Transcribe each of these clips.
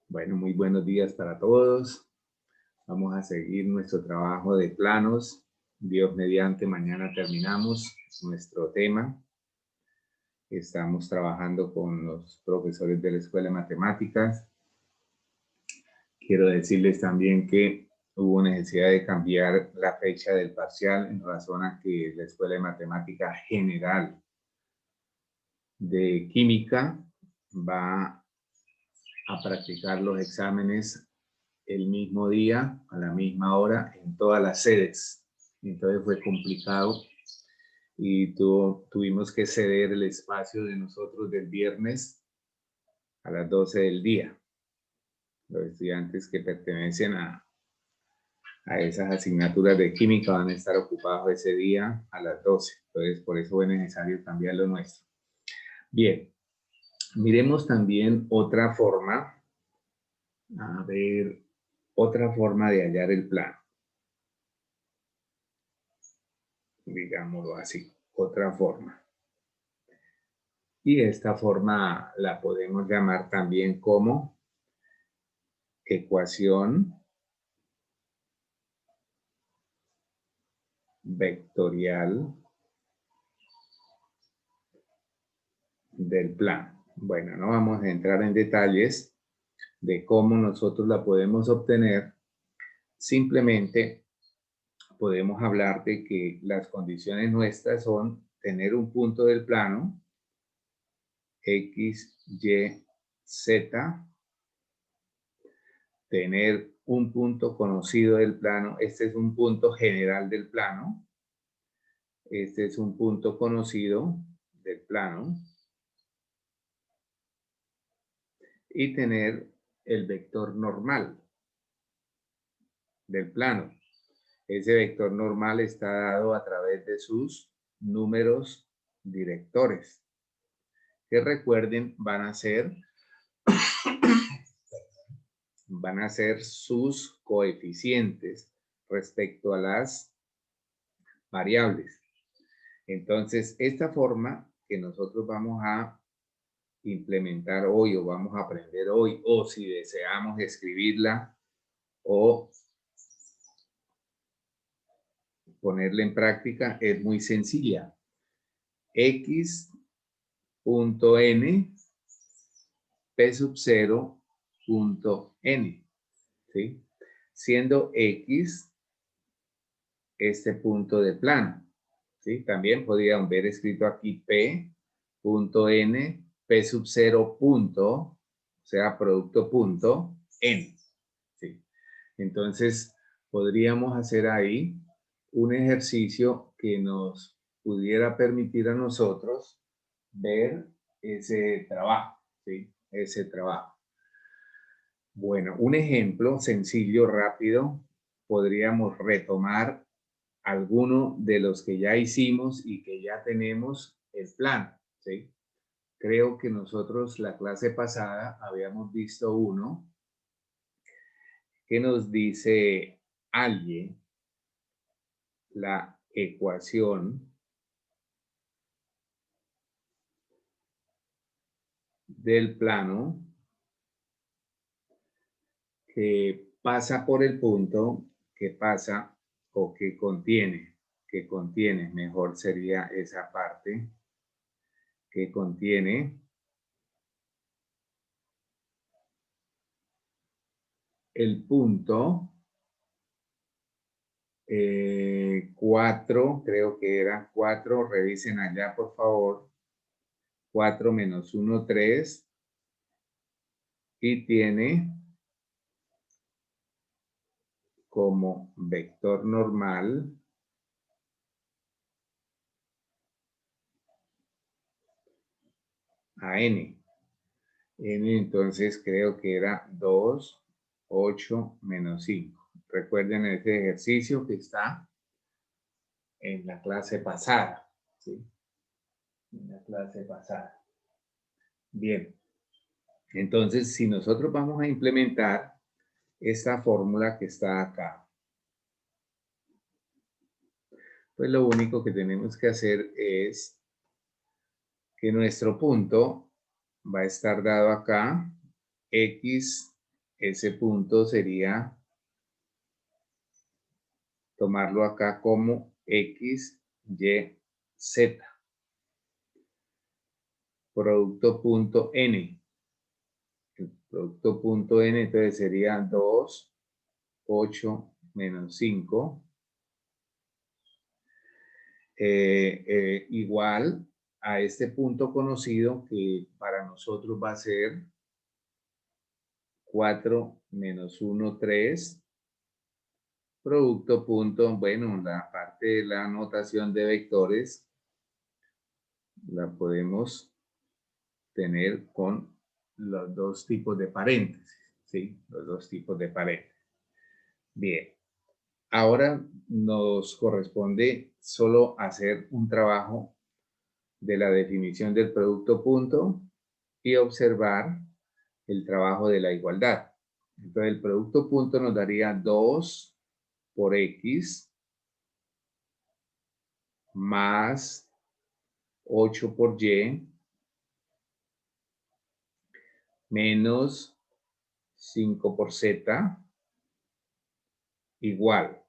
Bueno, muy buenos días para todos. Vamos a seguir nuestro trabajo de planos. Dios mediante, mañana terminamos nuestro tema. Estamos trabajando con los profesores de la Escuela de Matemáticas. Quiero decirles también que hubo necesidad de cambiar la fecha del parcial en razón a que la Escuela de Matemática General de Química va a practicar los exámenes el mismo día, a la misma hora, en todas las sedes. Entonces fue complicado y tuvimos que ceder el espacio de nosotros del viernes a las 12 del día. Los estudiantes que pertenecen a esas asignaturas de química van a estar ocupados ese día a las 12. Entonces por eso fue necesario cambiar lo nuestro. Bien, miremos también otra forma. A ver, otra forma de hallar el plano. Digámoslo así, otra forma. Y esta forma la podemos llamar también como ecuación vectorial del plano. Bueno, no vamos a entrar en detalles de cómo nosotros la podemos obtener. Simplemente podemos hablar de que las condiciones nuestras son tener un punto del plano X, Y, Z, tener un punto conocido del plano. Este es un punto general del plano. Este es un punto conocido del plano. Y tener el vector normal del plano. Ese vector normal está dado a través de sus números directores, que recuerden van a ser sus coeficientes respecto a las variables. Entonces, esta forma que nosotros vamos a implementar hoy o vamos a aprender hoy, o si deseamos escribirla o ponerla en práctica, es muy sencilla. X punto n p sub 0 punto n, ¿sí? Siendo X este punto de plano, ¿sí? También podríamos ver escrito aquí P punto n, P sub 0 punto, o sea, producto punto, n, ¿sí? Entonces, podríamos hacer ahí un ejercicio que nos pudiera permitir a nosotros ver ese trabajo, ¿sí? Ese trabajo. Bueno, un ejemplo sencillo, rápido, podríamos retomar alguno de los que ya hicimos y que ya tenemos el plan, ¿sí? Creo que nosotros la clase pasada habíamos visto uno que nos dice alguien la ecuación del plano que pasa por el punto que pasa o que contiene, mejor sería esa parte, que contiene el punto 4, creo que era 4, revisen allá por favor, 4 menos 1, 3, y tiene como vector normal a n. N entonces creo que era 2, 8 menos 5. Recuerden ese ejercicio que está en la clase pasada, ¿sí? En la clase pasada. Bien, entonces si nosotros vamos a implementar esta fórmula que está acá, pues lo único que tenemos que hacer es que nuestro punto va a estar dado acá, X ese punto sería tomarlo acá como X, Y, Z. Producto punto N. El producto punto N entonces sería 2, 8 menos 5. Igual a este punto conocido que para nosotros va a ser 4 menos 1, 3. Producto punto, bueno, la parte de la notación de vectores la podemos tener con los dos tipos de paréntesis, ¿sí? Los dos tipos de paréntesis. Bien, ahora nos corresponde solo hacer un trabajo de la definición del producto punto y observar el trabajo de la igualdad. Entonces el producto punto nos daría 2 por X más 8 por Y menos 5 por Z igual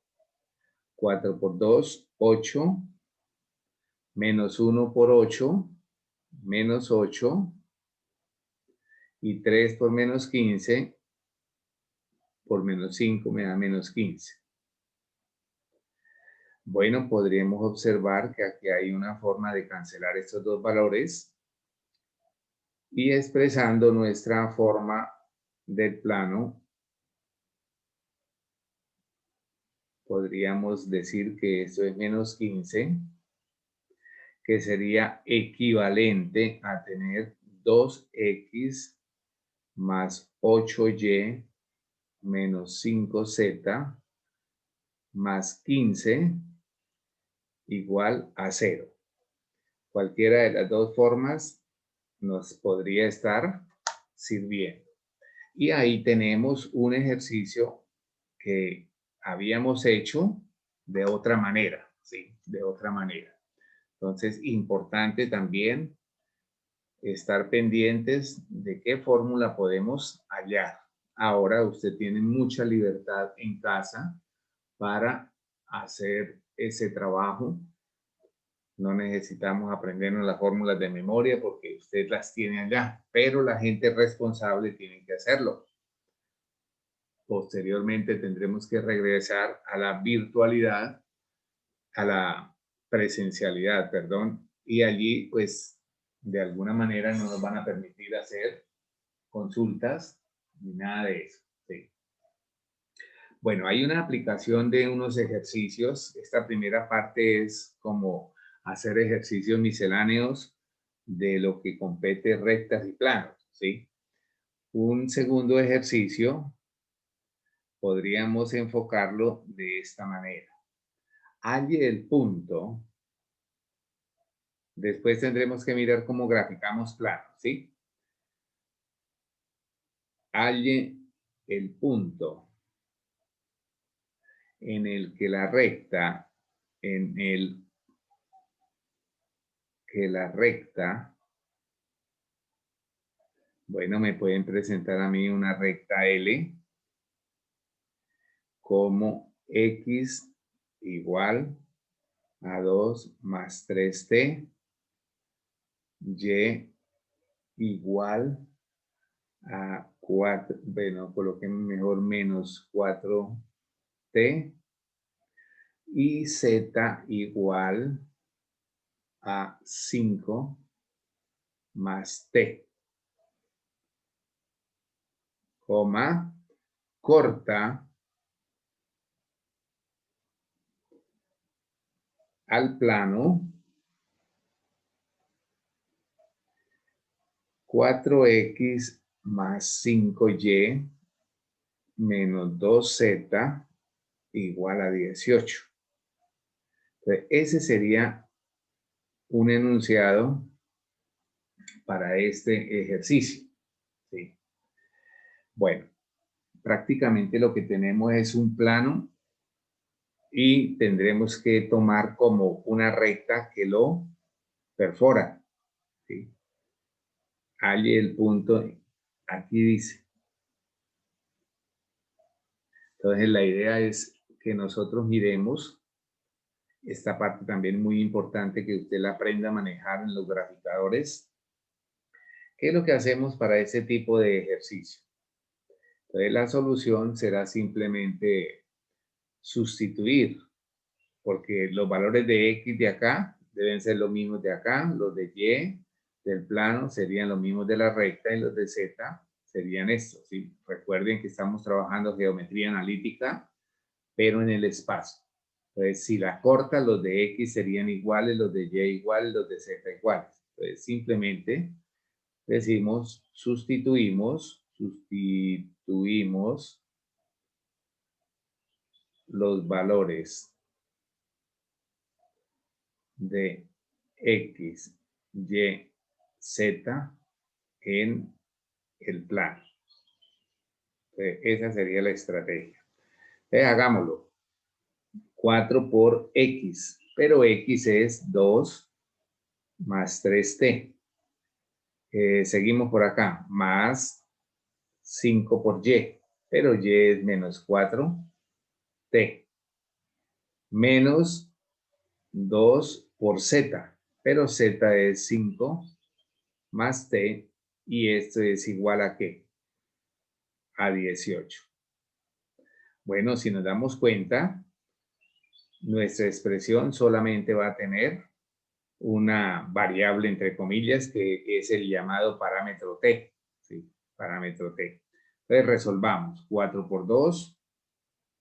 4 por 2, 8, menos 1 por 8, menos 8, y 3 por menos 15, por menos 5 me da menos 15. Bueno, podríamos observar que aquí hay una forma de cancelar estos dos valores y expresando nuestra forma del plano, podríamos decir que esto es menos 15, que sería equivalente a tener 2x más 8y menos 5z más 15 igual a 0. Cualquiera de las dos formas nos podría estar sirviendo. Y ahí tenemos un ejercicio que habíamos hecho de otra manera, ¿sí? De otra manera. Entonces, importante también estar pendientes de qué fórmula podemos hallar. Ahora usted tiene mucha libertad en casa para hacer ese trabajo. No necesitamos aprendernos las fórmulas de memoria porque usted las tiene allá, pero la gente responsable tiene que hacerlo. Posteriormente tendremos que regresar a la virtualidad, a la presencialidad, perdón, y allí pues de alguna manera no nos van a permitir hacer consultas ni nada de eso. ¿Sí? Bueno, hay una aplicación de unos ejercicios. Esta primera parte es como hacer ejercicios misceláneos de lo que compete rectas y planos, ¿sí? Un segundo ejercicio podríamos enfocarlo de esta manera. Halle el punto. Después tendremos que mirar cómo graficamos planos, ¿sí? Halle el punto en el que la recta, bueno, me pueden presentar a mí una recta L como X igual a 2 más 3t, Y igual a 4, bueno, coloquemos mejor menos 4t, y Z igual a 5 más t, coma, corta al plano 4x más 5y menos 2z igual a 18. Entonces, ese sería un enunciado para este ejercicio, ¿sí? Bueno, prácticamente lo que tenemos es un plano y tendremos que tomar como una recta que lo perfora, ¿sí? Halle el punto, aquí dice, Entonces la idea es que nosotros miremos esta parte también muy importante, que usted la aprenda a manejar en los graficadores. ¿Qué es lo que hacemos para ese tipo de ejercicio? Entonces la solución será simplemente sustituir, porque los valores de X de acá deben ser los mismos de acá, los de Y del plano serían los mismos de la recta y los de Z serían estos, ¿sí? Recuerden que estamos trabajando geometría analítica, pero en el espacio. Entonces, si la corta, los de X serían iguales, los de Y iguales, los de Z iguales. Entonces, simplemente decimos, sustituimos los valores de X, Y, Z en el plano. Entonces, esa sería la estrategia. Entonces, hagámoslo. 4 por X, pero X es 2 más 3T. Seguimos por acá, más 5 por Y, pero Y es menos 4T. Menos 2 por Z, pero Z es 5 más T, y esto es igual a ¿qué? A 18. Bueno, si nos damos cuenta, nuestra expresión solamente va a tener una variable entre comillas que es el llamado parámetro T. ¿Sí? Parámetro T. Entonces resolvamos. 4 por 2,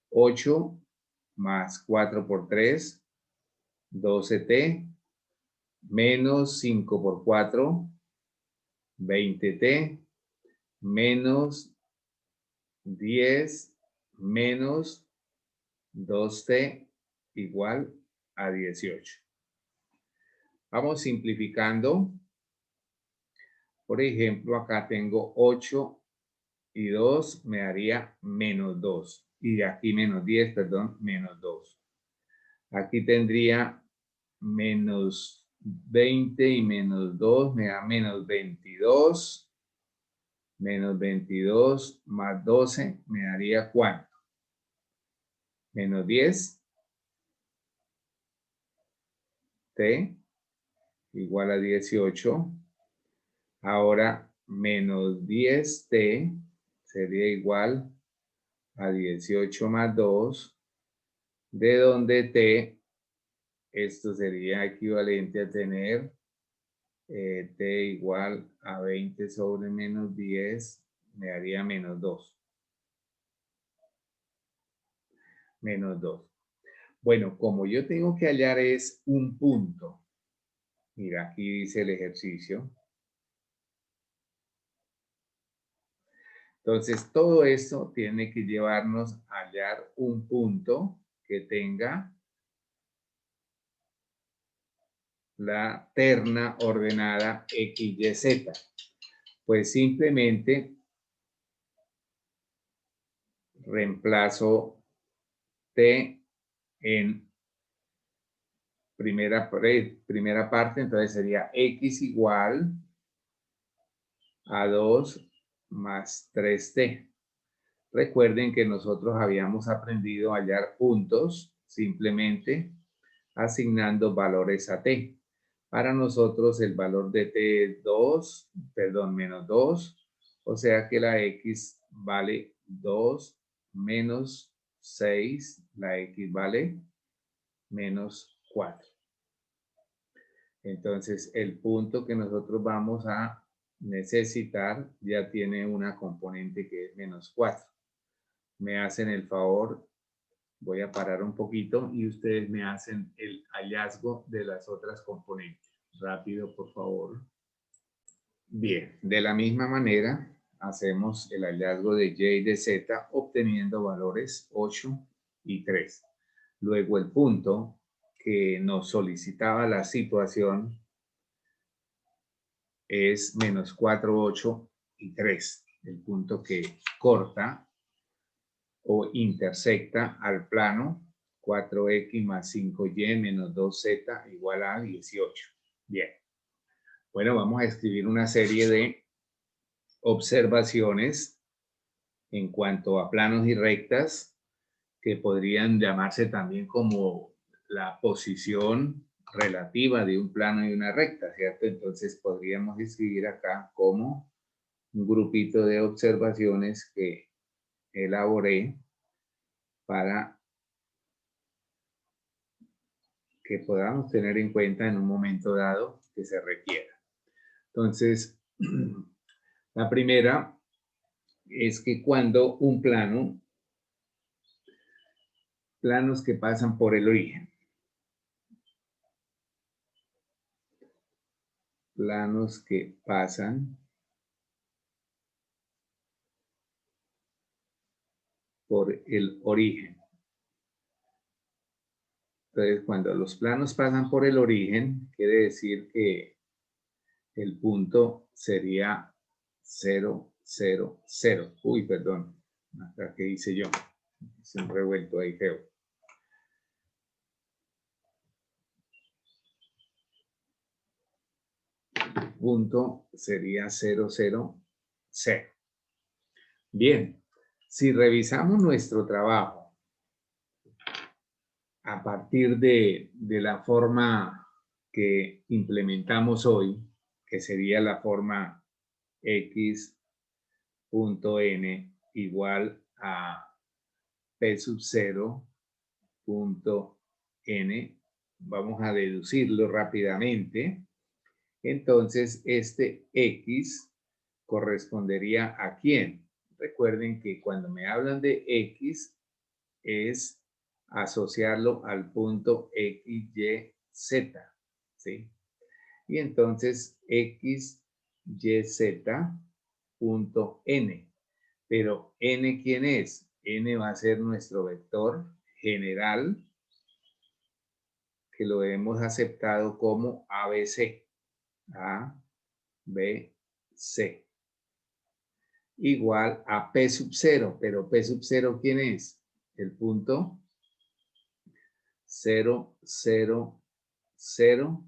8 más 4 por 3, 12T, menos 5 por 4, 20T, menos 10, menos 2T igual a 18. Vamos simplificando. Por ejemplo, acá tengo 8 y 2 me daría menos 2. Y de aquí menos 10, perdón, menos 2. Aquí tendría menos 20 y menos 2 me da menos 22. Menos 22 más 12 me daría ¿cuánto? Menos 10. T igual a 18. Ahora menos 10T sería igual a 18 más 2, de donde T, esto sería equivalente a tener T igual a 20 sobre menos 10, me daría menos 2. Menos 2. Bueno, como yo tengo que hallar es un punto, mira, aquí dice el ejercicio. Entonces, todo esto tiene que llevarnos a hallar un punto que tenga la terna ordenada X, Y, Z. Pues simplemente reemplazo T en primera parte, entonces sería X igual a 2 más 3T. Recuerden que nosotros habíamos aprendido a hallar puntos simplemente asignando valores a T. Para nosotros el valor de T es 2, perdón, menos 2, o sea que la X vale 2 menos 6, la X vale menos 4. Entonces el punto que nosotros vamos a necesitar ya tiene una componente que es menos 4. Me hacen el favor, voy a parar un poquito y ustedes me hacen el hallazgo de las otras componentes. Rápido, por favor. Bien, de la misma manera hacemos el hallazgo de Y y de Z obteniendo valores 8 y 3. Luego el punto que nos solicitaba la situación es menos 4, 8 y 3. El punto que corta o intersecta al plano 4X más 5Y menos 2Z igual a 18. Bien. Bueno, vamos a escribir una serie de observaciones en cuanto a planos y rectas que podrían llamarse también como la posición relativa de un plano y una recta, ¿cierto? Entonces podríamos escribir acá como un grupito de observaciones que elaboré para que podamos tener en cuenta en un momento dado que se requiera. Entonces, la primera es que cuando un plano, planos que pasan por el origen, planos que pasan por el origen. Entonces, cuando los planos pasan por el origen, quiere decir que el punto sería 0, 0, 0. Uy, perdón. Acá que hice yo. Hice un revuelto ahí feo. Punto sería 0, 0, 0. Bien, si revisamos nuestro trabajo a partir de la forma que implementamos hoy, que sería la forma x punto n igual a p sub 0 punto n, vamos a deducirlo rápidamente. Entonces, este x correspondería a quién. Recuerden que cuando me hablan de x es asociarlo al punto x, y, z, ¿sí? Y entonces x, y, z, punto n. Pero n, ¿quién es? N va a ser nuestro vector general que lo hemos aceptado como ABC. A, B, C. Igual a P sub 0. Pero P sub 0, ¿quién es? El punto 0, 0, 0.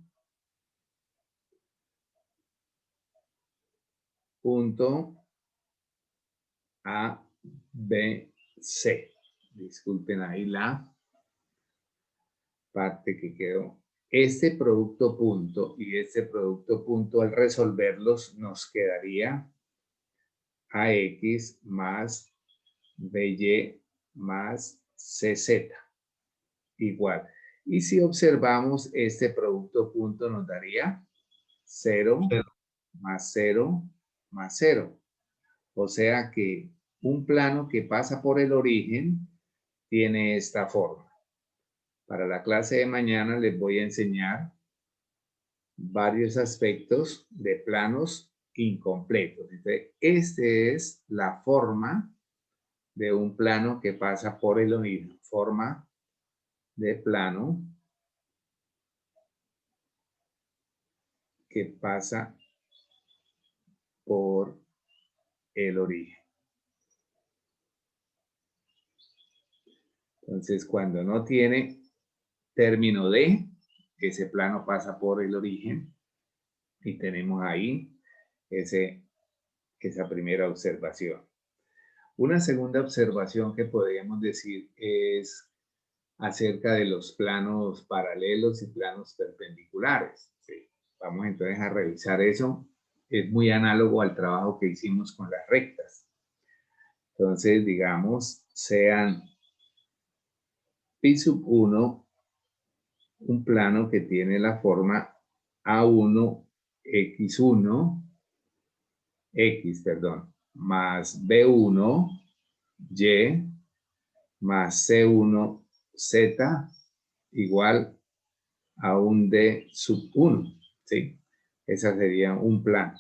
Punto A, B, C. Disculpen ahí la parte que quedó. Este producto punto y este producto punto, al resolverlos, nos quedaría AX más BY más CZ igual. Y si observamos este producto punto, nos daría 0 más 0 más 0. O sea que un plano que pasa por el origen tiene esta forma. Para la clase de mañana les voy a enseñar varios aspectos de planos incompletos. Entonces, esta es la forma de un plano que pasa por el origen. Forma de plano que pasa por el origen. Entonces, cuando no tiene término de, ese plano pasa por el origen y tenemos ahí esa primera observación. Una segunda observación que podríamos decir es acerca de los planos paralelos y planos perpendiculares. Sí. Vamos entonces a revisar eso. Es muy análogo al trabajo que hicimos con las rectas. Entonces, digamos, sean pi sub 1 un plano que tiene la forma A1, X1, X, perdón, más B1, Y, más C1, Z, igual a un D sub 1, ¿sí? Ese sería un plano.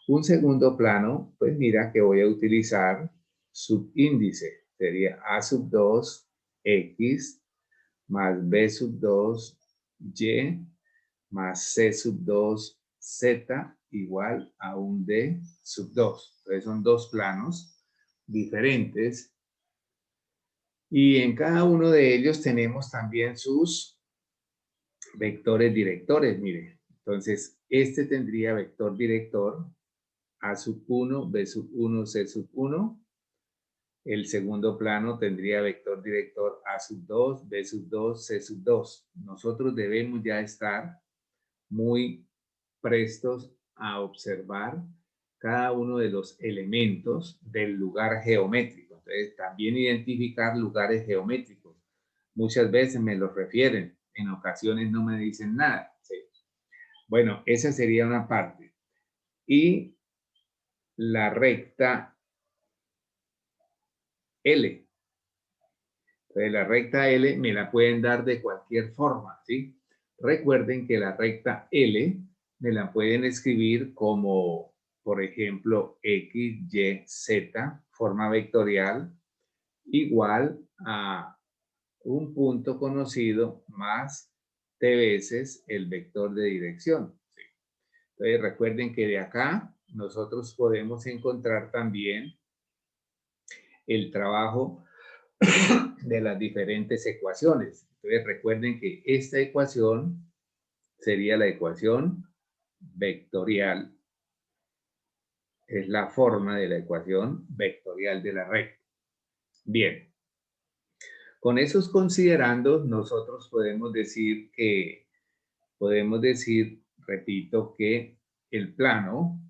Un segundo plano, pues mira que voy a utilizar subíndice. Sería A sub 2, X, más B sub 2, Y, más C sub 2, Z, igual a un D sub 2. Entonces son dos planos diferentes. Y en cada uno de ellos tenemos también sus vectores directores, mire. Entonces, este tendría vector director A sub 1, B sub 1, C sub 1. El segundo plano tendría vector director A sub 2, B sub 2, C sub 2. Nosotros debemos ya estar muy prestos a observar cada uno de los elementos del lugar geométrico. Entonces, también identificar lugares geométricos. Muchas veces me los refieren, en ocasiones no me dicen nada. ¿Sí? Bueno, esa sería una parte. Y la recta L. Entonces, la recta L me la pueden dar de cualquier forma, ¿sí? Recuerden que la recta L me la pueden escribir como, por ejemplo, X, Y, Z, forma vectorial, igual a un punto conocido más T veces el vector de dirección. ¿Sí? Entonces, recuerden que de acá nosotros podemos encontrar también el trabajo de las diferentes ecuaciones. Entonces recuerden que esta ecuación sería la ecuación vectorial. Es la forma de la ecuación vectorial de la recta. Bien. Con esos considerandos, nosotros podemos decir, repito, que el plano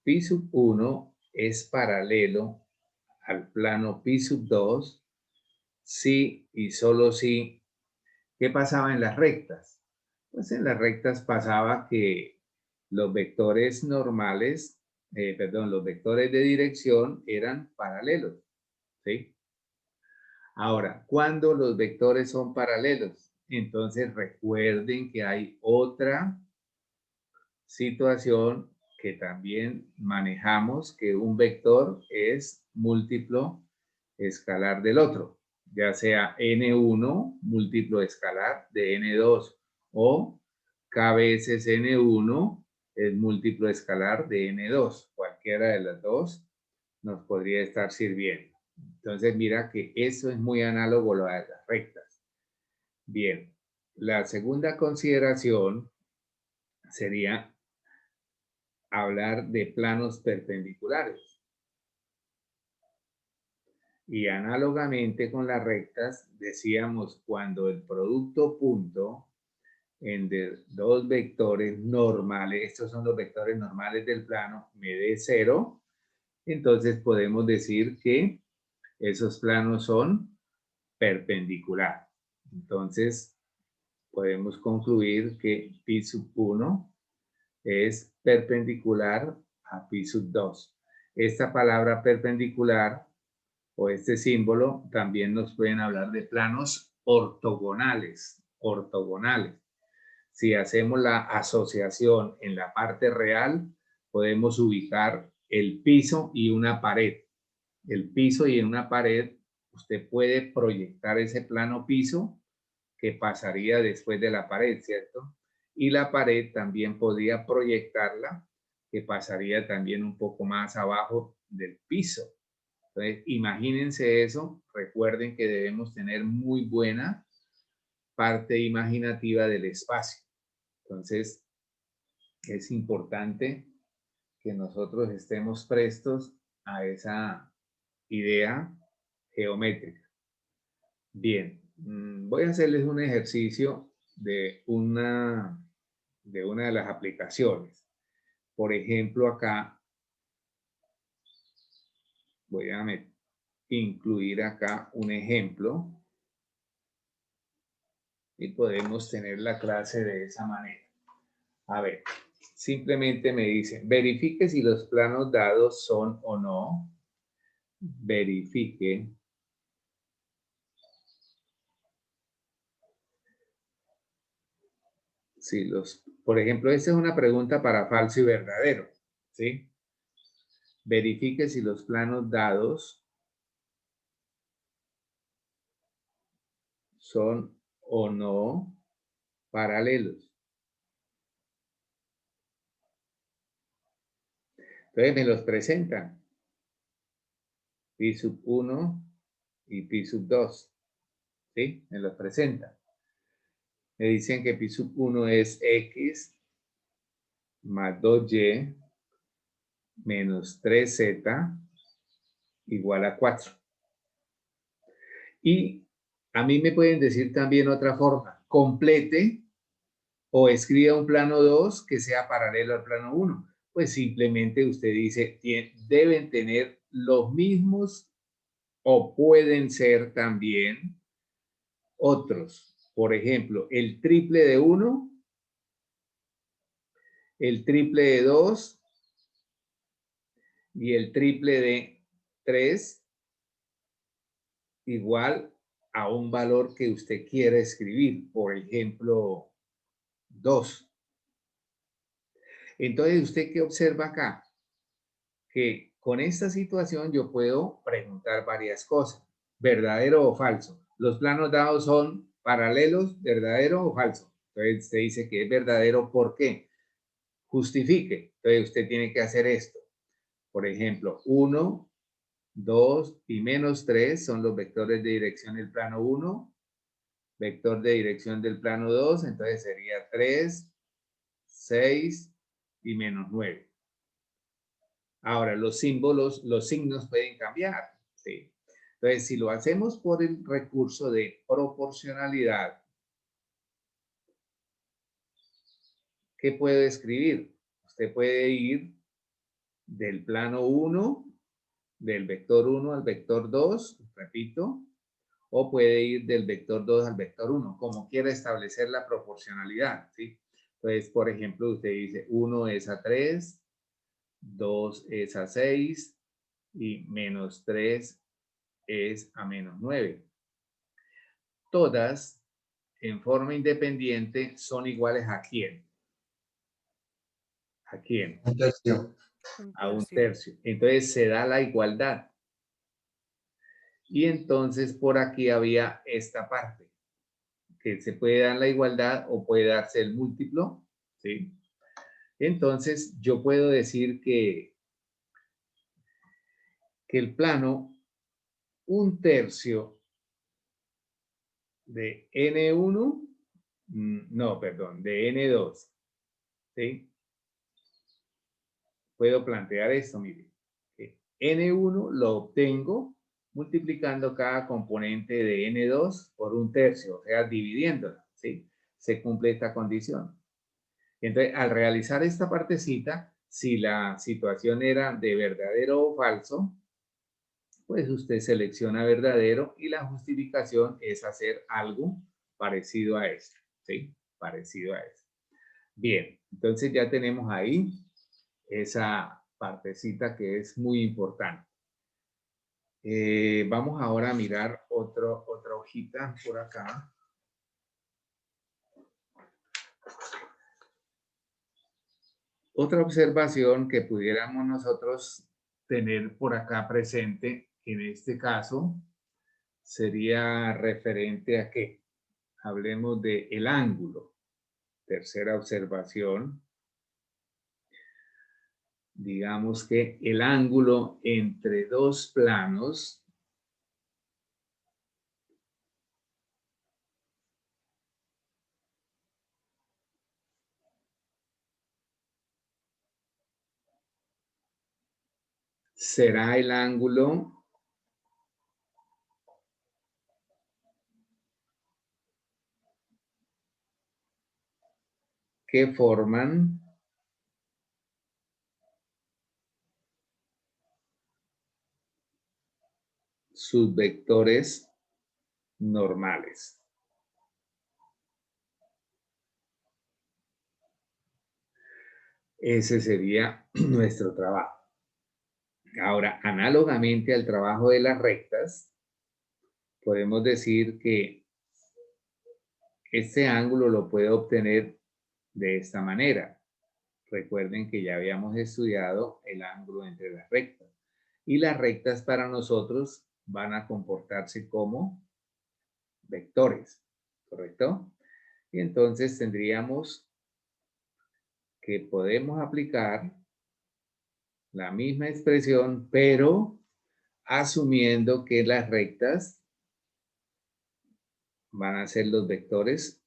pi sub 1 es paralelo al plano pi sub 2 si y solo si. ¿Qué pasaba en las rectas? Pues en las rectas pasaba que los vectores normales, los vectores de dirección eran paralelos, ¿sí? Ahora, ¿cuándo los vectores son paralelos? Entonces recuerden que hay otra situación que también manejamos, que un vector es múltiplo escalar del otro, ya sea n1 múltiplo escalar de n2 o k veces n1 es múltiplo escalar de n2. Cualquiera de las dos nos podría estar sirviendo. Entonces mira que eso es muy análogo a las rectas. Bien, la segunda consideración sería hablar de planos perpendiculares. Y análogamente con las rectas, decíamos cuando el producto punto entre dos vectores normales, estos son los vectores normales del plano, me dé 0, entonces podemos decir que esos planos son perpendiculares. Entonces, podemos concluir que pi sub 1 es perpendicular a pi sub 2. Esta palabra perpendicular o este símbolo también nos pueden hablar de planos ortogonales. Ortogonales. Si hacemos la asociación en la parte real, podemos ubicar el piso y una pared. El piso y en una pared, usted puede proyectar ese plano piso que pasaría después de la pared, ¿cierto? Y la pared también podría proyectarla, que pasaría también un poco más abajo del piso. Entonces, imagínense eso. Recuerden que debemos tener muy buena parte imaginativa del espacio. Entonces, es importante que nosotros estemos prestos a esa idea geométrica. Bien, voy a hacerles un ejercicio de una de las aplicaciones. Por ejemplo, acá voy a incluir acá un ejemplo y podemos tener la clase de esa manera. A ver, simplemente me dicen, verifique si los planos dados son o no. Verifique si por ejemplo, esta es una pregunta para falso y verdadero, ¿sí? Verifique si los planos dados son o no paralelos. Entonces me los presentan. Pi sub 1 y pi sub 2. ¿Sí? Me los presentan. Me dicen que pi sub 1 es x más 2y menos 3z igual a 4. Y a mí me pueden decir también otra forma, complete o escriba un plano 2 que sea paralelo al plano 1. Pues simplemente usted dice, deben tener los mismos o pueden ser también otros. Por ejemplo, el triple de 1, el triple de 2 y el triple de 3 igual a un valor que usted quiera escribir. Por ejemplo, 2. Entonces, ¿usted qué observa acá? Que con esta situación yo puedo preguntar varias cosas. ¿Verdadero o falso? Los planos dados son paralelos, ¿verdadero o falso? Entonces, usted dice que es verdadero, ¿por qué? Justifique. Entonces, usted tiene que hacer esto. Por ejemplo, 1, 2 y menos 3 son los vectores de dirección del plano 1, vector de dirección del plano 2, entonces sería 3, 6 y menos 9. Ahora, los símbolos, los signos pueden cambiar, ¿sí? Entonces, si lo hacemos por el recurso de proporcionalidad, ¿qué puedo escribir? Usted puede ir del plano 1, del vector 1 al vector 2, repito, o puede ir del vector 2 al vector 1, como quiera establecer la proporcionalidad, ¿sí? Entonces, por ejemplo, usted dice 1 es a 3, 2 es a 6 y menos 3 es a menos 9. Todas, en forma independiente, son iguales ¿a quién? ¿A quién? Un tercio. A un tercio. Entonces se da la igualdad. Y entonces por aquí había esta parte, que se puede dar la igualdad o puede darse el múltiplo, ¿sí? Entonces yo puedo decir que el plano, un tercio de N1, no, perdón, de N2, ¿sí? Puedo plantear esto, mire. N1 lo obtengo multiplicando cada componente de N2 por un tercio, o sea, dividiéndola, ¿sí? Se cumple esta condición. Entonces, al realizar esta partecita, si la situación era de verdadero o falso, pues usted selecciona verdadero y la justificación es hacer algo parecido a esto, ¿sí? Parecido a esto. Bien, entonces ya tenemos ahí esa partecita que es muy importante. Vamos ahora a mirar otra hojita por acá. Otra observación que pudiéramos nosotros tener por acá presente, en este caso, sería referente a que hablemos de el ángulo. Tercera observación. Digamos que el ángulo entre dos planos será el ángulo que forman sus vectores normales. Ese sería nuestro trabajo. Ahora, análogamente al trabajo de las rectas, podemos decir que este ángulo lo puede obtener de esta manera. Recuerden que ya habíamos estudiado el ángulo entre las rectas. Y las rectas para nosotros van a comportarse como vectores, ¿correcto? Y entonces tendríamos que podemos aplicar la misma expresión, pero asumiendo que las rectas van a ser los vectores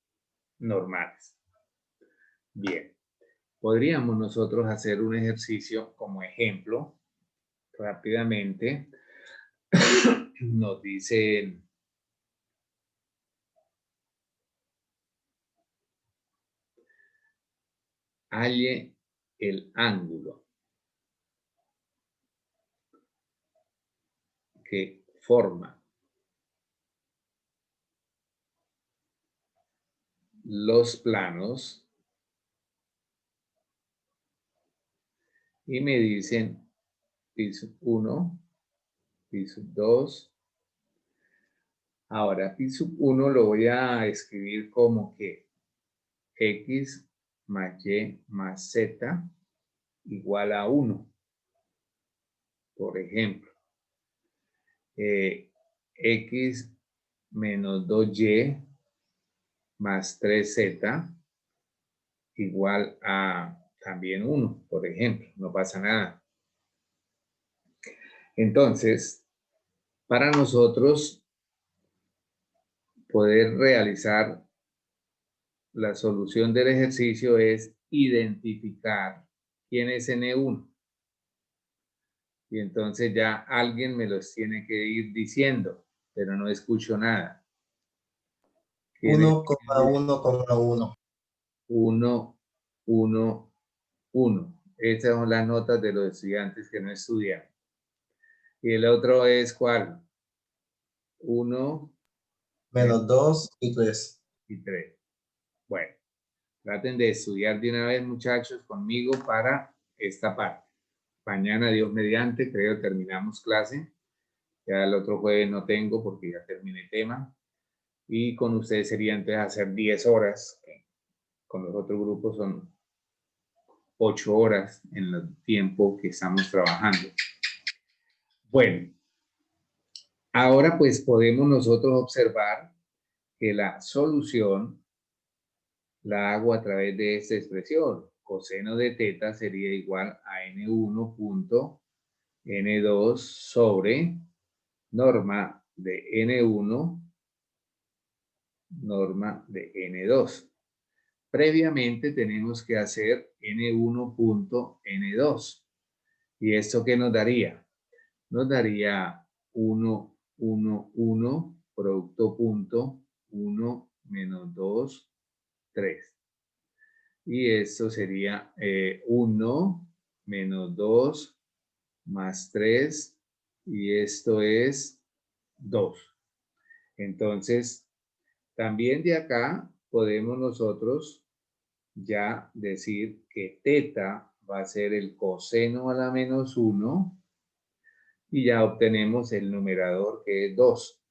normales. Bien, podríamos nosotros hacer un ejercicio como ejemplo rápidamente. nos dicen halle el ángulo que forma los planos y me dicen pi sub 1, pi sub 2. Ahora, pi sub 1 lo voy a escribir como que x más y más z igual a 1. Por ejemplo, x menos 2y más 3z igual a también 1, por ejemplo. No pasa nada. Entonces, para nosotros poder realizar la solución del ejercicio es identificar quién es N1. Y entonces ya alguien me los tiene que ir diciendo, pero no escucho nada. 1,1,1. 1, 1, 1. Estas son las notas de los estudiantes que no estudian. Y el otro es ¿cuál? 1, Menos 2 y 3. y 3. Bueno, traten de estudiar de una vez, muchachos, conmigo para esta parte. Mañana, Dios mediante, creo terminamos clase. Ya el otro jueves no tengo porque ya terminé tema. Y con ustedes sería entonces hacer 10 horas. Con los otros grupos son 8 horas en el tiempo que estamos trabajando. Bueno, ahora pues podemos nosotros observar que la solución la hago a través de esta expresión. Coseno de teta sería igual a n1 punto n2 sobre norma de n1, norma de n2. Previamente tenemos que hacer n1 punto n2. ¿Y esto qué nos daría? Nos daría 1, 1, 1, producto punto, 1 menos 2, 3. Y esto sería 1 menos 2 más 3. Y esto es 2. Entonces, también de acá podemos nosotros ya decir que teta va a ser el coseno a la menos 1 y ya obtenemos el numerador que es 2.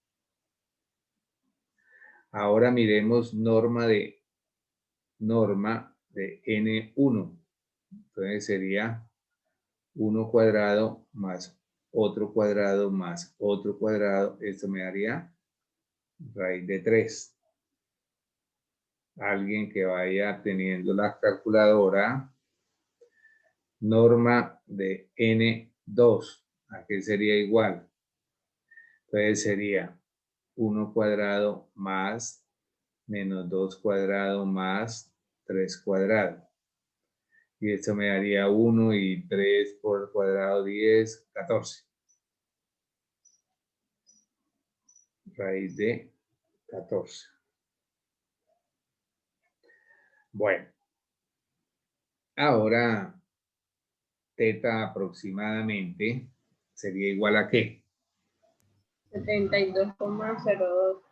Ahora miremos norma de n1. Entonces sería 1 cuadrado más otro cuadrado más otro cuadrado. Esto me daría raíz de 3. Alguien que vaya teniendo la calculadora, norma de n2, ¿a qué sería igual? Entonces sería 1 cuadrado más menos 2 cuadrado más 3 cuadrado. Y esto me daría 1 y 3 por el cuadrado 10, 14. Raíz de 14. Bueno, ahora teta aproximadamente sería igual a ¿qué? 72,02.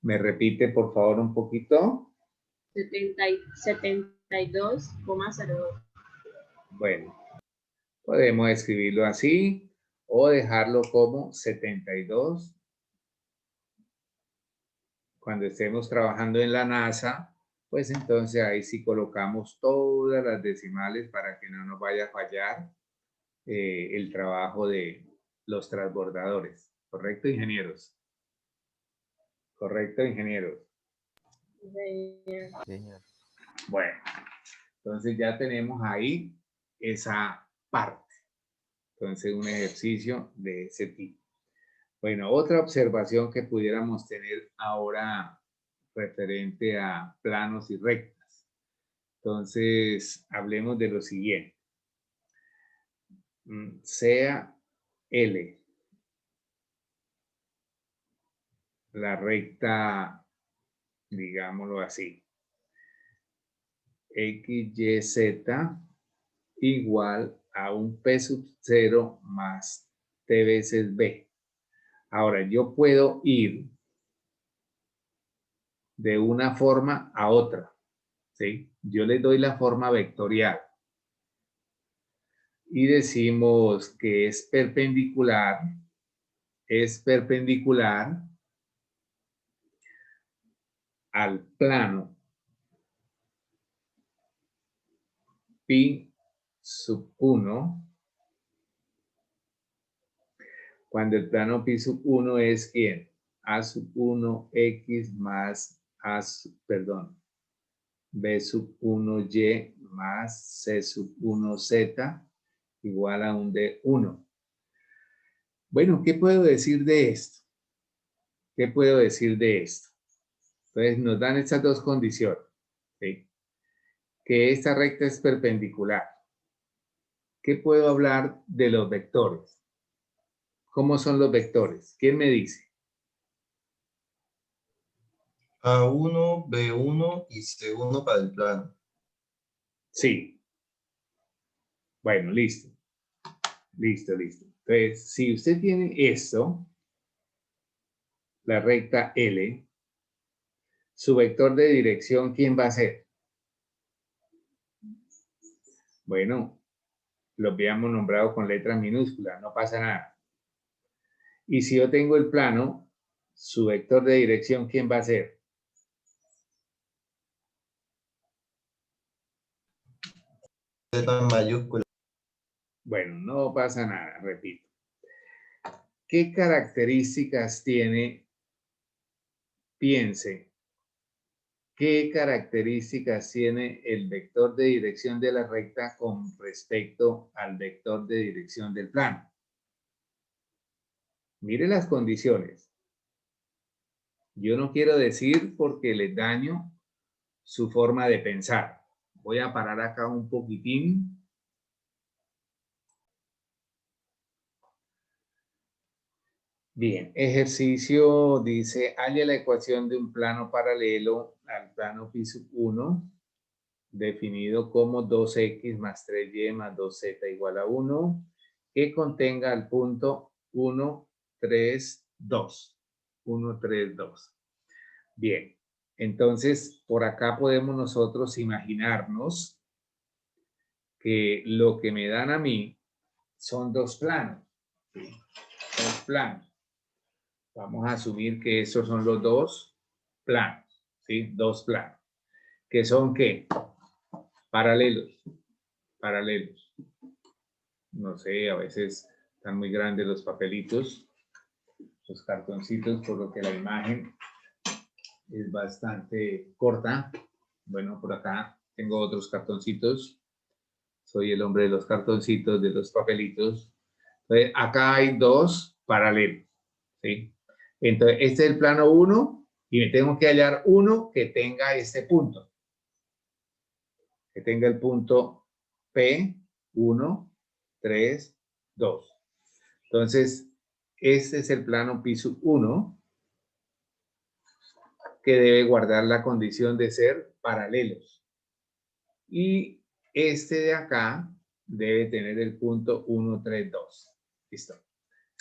¿Me repite por favor un poquito? 72,02. Bueno, podemos escribirlo así o dejarlo como 72. Cuando estemos trabajando en la NASA, pues entonces ahí sí colocamos todas las decimales para que no nos vaya a fallar el trabajo de los transbordadores. ¿Correcto, ingenieros? ¿Correcto, ingenieros? Señor. Bueno, entonces ya tenemos ahí esa parte. Entonces un ejercicio de ese tipo. Bueno, otra observación que pudiéramos tener ahora referente a planos y rectas. Entonces, hablemos de lo siguiente. Sea L la recta, digámoslo así, x, y, z igual a un p sub 0 más t veces b. Ahora, yo puedo ir de una forma a otra, ¿sí? Yo le doy la forma vectorial y decimos que es perpendicular al plano pi sub 1, cuando el plano pi sub 1 es ¿quién? A sub 1 x más b sub 1 y más c sub 1 z igual a un d1. Bueno, ¿qué puedo decir de esto? ¿Qué puedo decir de esto? Entonces nos dan estas dos condiciones, ¿sí? Que esta recta es perpendicular. ¿Qué puedo hablar de los vectores? ¿Cómo son los vectores? ¿Quién me dice? A1, B1 y C1 para el plano. Sí. Bueno, listo. Listo. Entonces, si usted tiene esto, la recta L, su vector de dirección, ¿quién va a ser? Bueno, lo habíamos nombrado con letra minúscula, no pasa nada. Y si yo tengo el plano, su vector de dirección, ¿quién va a ser? Z en mayúscula. Bueno, no pasa nada, repito. ¿Qué características tiene? Piense, ¿qué características tiene el vector de dirección de la recta con respecto al vector de dirección del plano? Mire las condiciones. Yo no quiero decir porque les daño su forma de pensar. Voy a parar acá un poquitín. Bien, ejercicio dice, halle la ecuación de un plano paralelo al plano pi sub 1, definido como 2x más 3y más 2z igual a 1, que contenga el punto 1, 3, 2. 1, 3, 2. Bien, entonces por acá podemos nosotros imaginarnos que lo que me dan a mí son dos planos. ¿Sí? Dos planos. Vamos a asumir que estos son los dos planos, ¿sí? Dos planos. ¿Que son qué? Paralelos. No sé, a veces están muy grandes los papelitos, los cartoncitos, por lo que la imagen es bastante corta. Bueno, por acá tengo otros cartoncitos. Soy el hombre de los cartoncitos, de los papelitos. Entonces, acá hay dos paralelos, ¿sí? Entonces, este es el plano 1 y me tengo que hallar uno que tenga este punto. Que tenga el punto P, 1, 3, 2. Entonces, este es el plano pi sub 1 que debe guardar la condición de ser paralelos. Y este de acá debe tener el punto 1, 3, 2. Listo.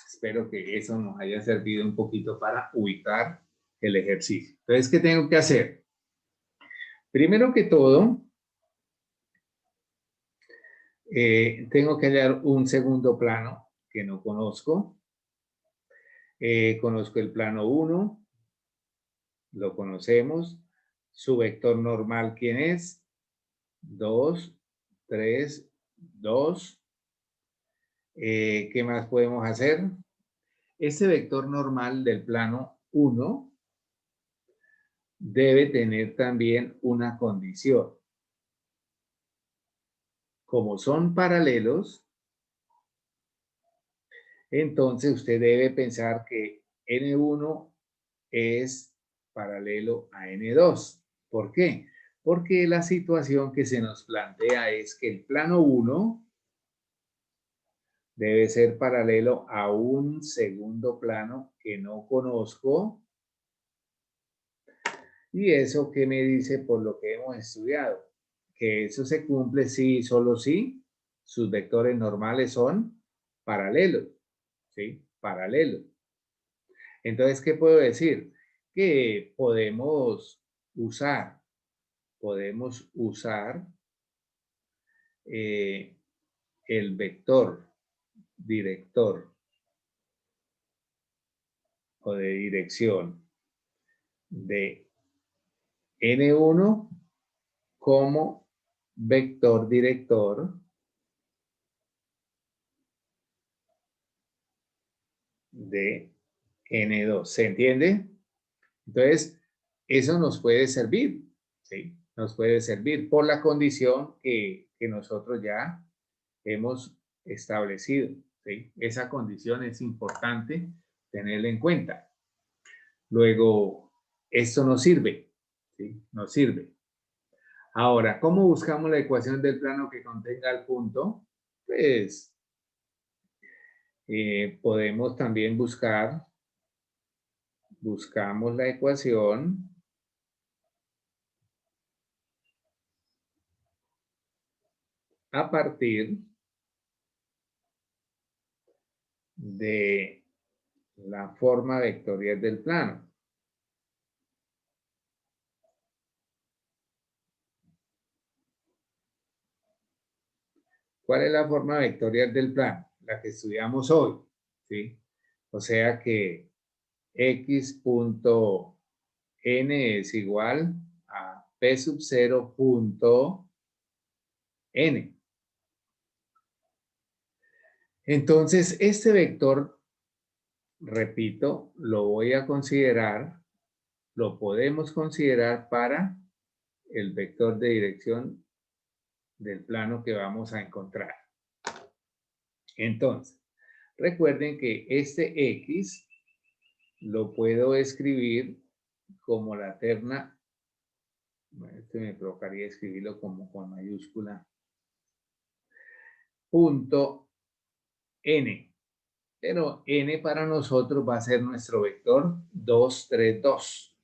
Espero que eso nos haya servido un poquito para ubicar el ejercicio. Entonces, ¿qué tengo que hacer? Primero que todo, tengo que hallar un segundo plano que no conozco. Conozco el plano 1, lo conocemos. Su vector normal, ¿quién es? 2, 3, 2. ¿Qué más podemos hacer? Este vector normal del plano 1 debe tener también una condición. Como son paralelos, entonces usted debe pensar que N1 es paralelo a N2. ¿Por qué? Porque la situación que se nos plantea es que el plano 1 debe ser paralelo a un segundo plano que no conozco ¿Y eso qué me dice por lo que hemos estudiado? Que eso se cumple si y solo si sus vectores normales son paralelos, ¿sí? Paralelos. Entonces, ¿qué puedo decir? Que podemos usar el vector director o de dirección de N1 como vector director de N2. ¿Se entiende? Entonces, eso nos puede servir, ¿sí? Nos puede servir por la condición que nosotros ya hemos establecido, ¿sí? Esa condición es importante tenerla en cuenta. Luego, esto nos sirve, ¿sí? Nos sirve. Ahora, ¿cómo buscamos la ecuación del plano que contenga el punto? Pues podemos también buscamos la ecuación a partir de la forma vectorial del plano. ¿Cuál es la forma vectorial del plano? La que estudiamos hoy, ¿sí? O sea que x punto n es igual a p sub 0 punto n. Entonces, este vector, repito, lo podemos considerar para el vector de dirección del plano que vamos a encontrar. Entonces, recuerden que este x lo puedo escribir como la terna, me provocaría escribirlo como con mayúscula, punto n. Pero n para nosotros va a ser nuestro vector 2, 3, 2.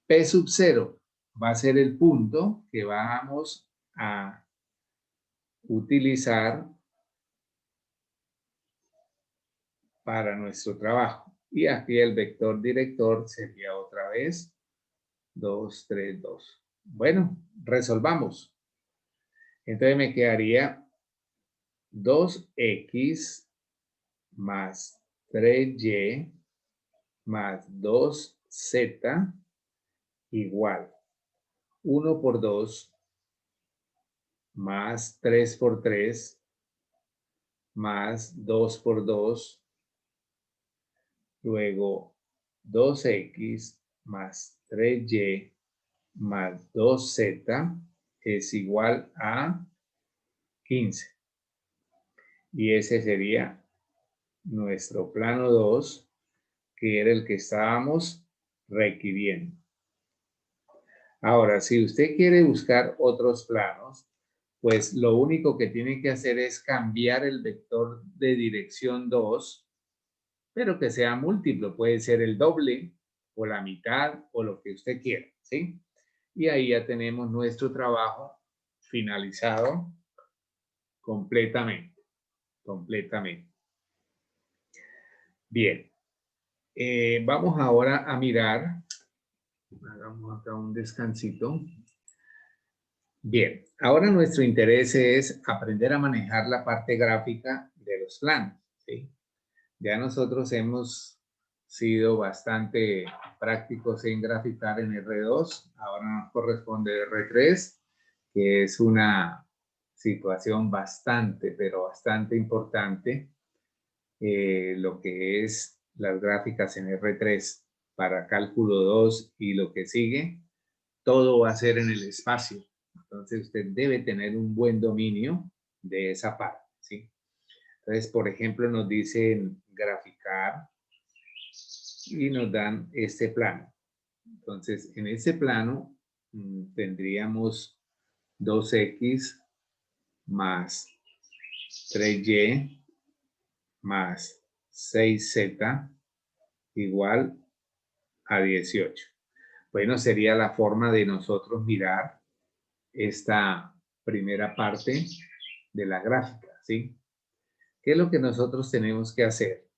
P sub 0 va a ser el punto que vamos a utilizar para nuestro trabajo. Y aquí el vector director sería otra vez 2, 3, 2. Bueno, resolvamos. Entonces me quedaría 2x más 3y más 2z igual 1 por 2 más 3 por 3 más 2 por 2, luego 2x más 3y más 2z es igual a 15. Y ese sería nuestro plano 2, que era el que estábamos requiriendo. Ahora, si usted quiere buscar otros planos, pues lo único que tiene que hacer es cambiar el vector de dirección 2, pero que sea múltiplo. Puede ser el doble o la mitad o lo que usted quiera, ¿sí? Y ahí ya tenemos nuestro trabajo finalizado completamente. Bien. Vamos ahora a mirar. Hagamos acá un descansito. Bien, ahora nuestro interés es aprender a manejar la parte gráfica de los planos, ¿sí? Ya nosotros hemos sido bastante prácticos en graficar en R2, ahora nos corresponde R3, que es una situación bastante, pero bastante importante, lo que es las gráficas en R3 para cálculo 2 y lo que sigue, todo va a ser en el espacio. Entonces usted debe tener un buen dominio de esa parte, ¿sí? Entonces, por ejemplo, nos dicen graficar y nos dan este plano. Entonces, en este plano tendríamos 2x más 3y más 6z igual a 18. Bueno, sería la forma de nosotros mirar esta primera parte de la gráfica, ¿sí? ¿Qué es lo que nosotros tenemos que hacer?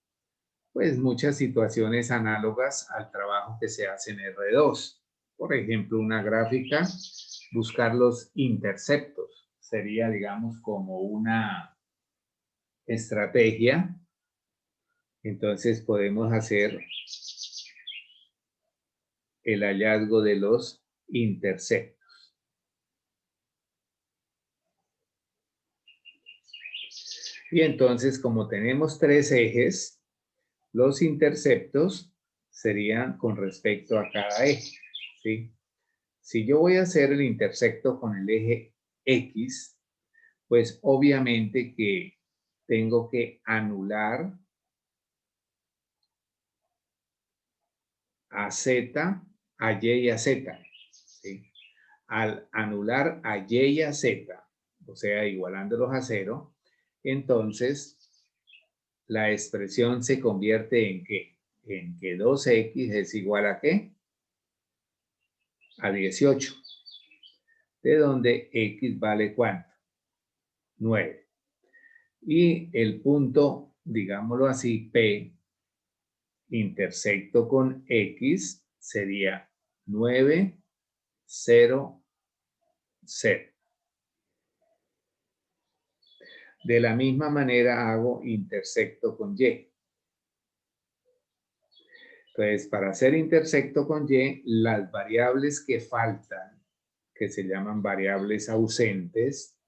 Pues muchas situaciones análogas al trabajo que se hace en R2. Por ejemplo, una gráfica, buscar los interceptos. Sería, digamos, como una estrategia. Entonces podemos hacer el hallazgo de los interceptos. Y entonces, como tenemos tres ejes, los interceptos serían con respecto a cada eje, ¿sí? Si yo voy a hacer el intersecto con el eje X, pues obviamente que tengo que anular a Z, a Y y a Z, ¿sí? Al anular a Y y a Z, o sea, igualándolos a 0, entonces la expresión se convierte en ¿qué? En que 2x es igual a ¿qué? A 18. De donde x vale ¿cuánto? 9. Y el punto, digámoslo así, P, intersecto con x, sería 9, 0, 0. De la misma manera hago intersecto con y. Entonces, para hacer intersecto con y, las variables que faltan, que se llaman variables ausentes,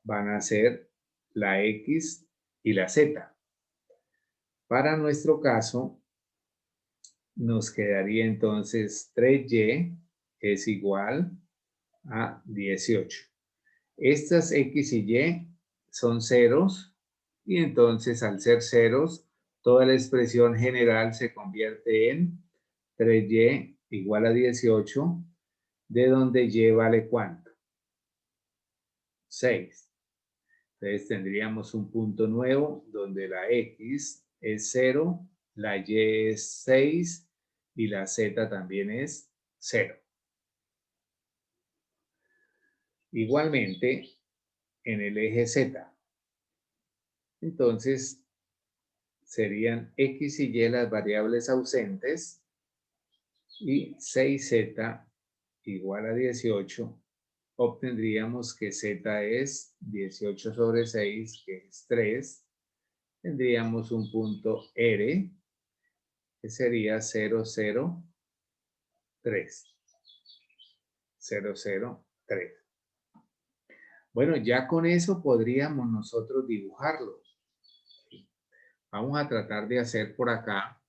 van a ser la x y la z. Para nuestro caso, nos quedaría entonces 3y es igual a 18. Estas x y y son ceros y entonces al ser ceros, toda la expresión general se convierte en 3y igual a 18, de donde y vale ¿cuánto? 6. Entonces tendríamos un punto nuevo donde la x es 0, la y es 6 y la z también es 0. Igualmente en el eje z. Entonces serían x y y las variables ausentes y 6z igual a 18. Obtendríamos que z es 18 sobre 6, que es 3. Tendríamos un punto R, que sería 0, 0, 3. 0, 0, 3. Bueno, ya con eso podríamos nosotros dibujarlo. Vamos a tratar de hacer por acá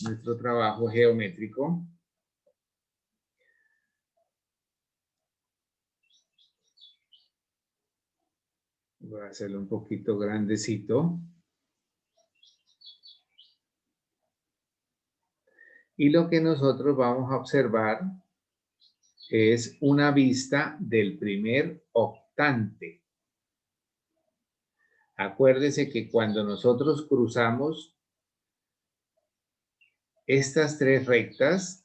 nuestro trabajo geométrico. Voy a hacerlo un poquito grandecito. Y lo que nosotros vamos a observar es una vista del primer octante. Acuérdese que cuando nosotros cruzamos estas tres rectas,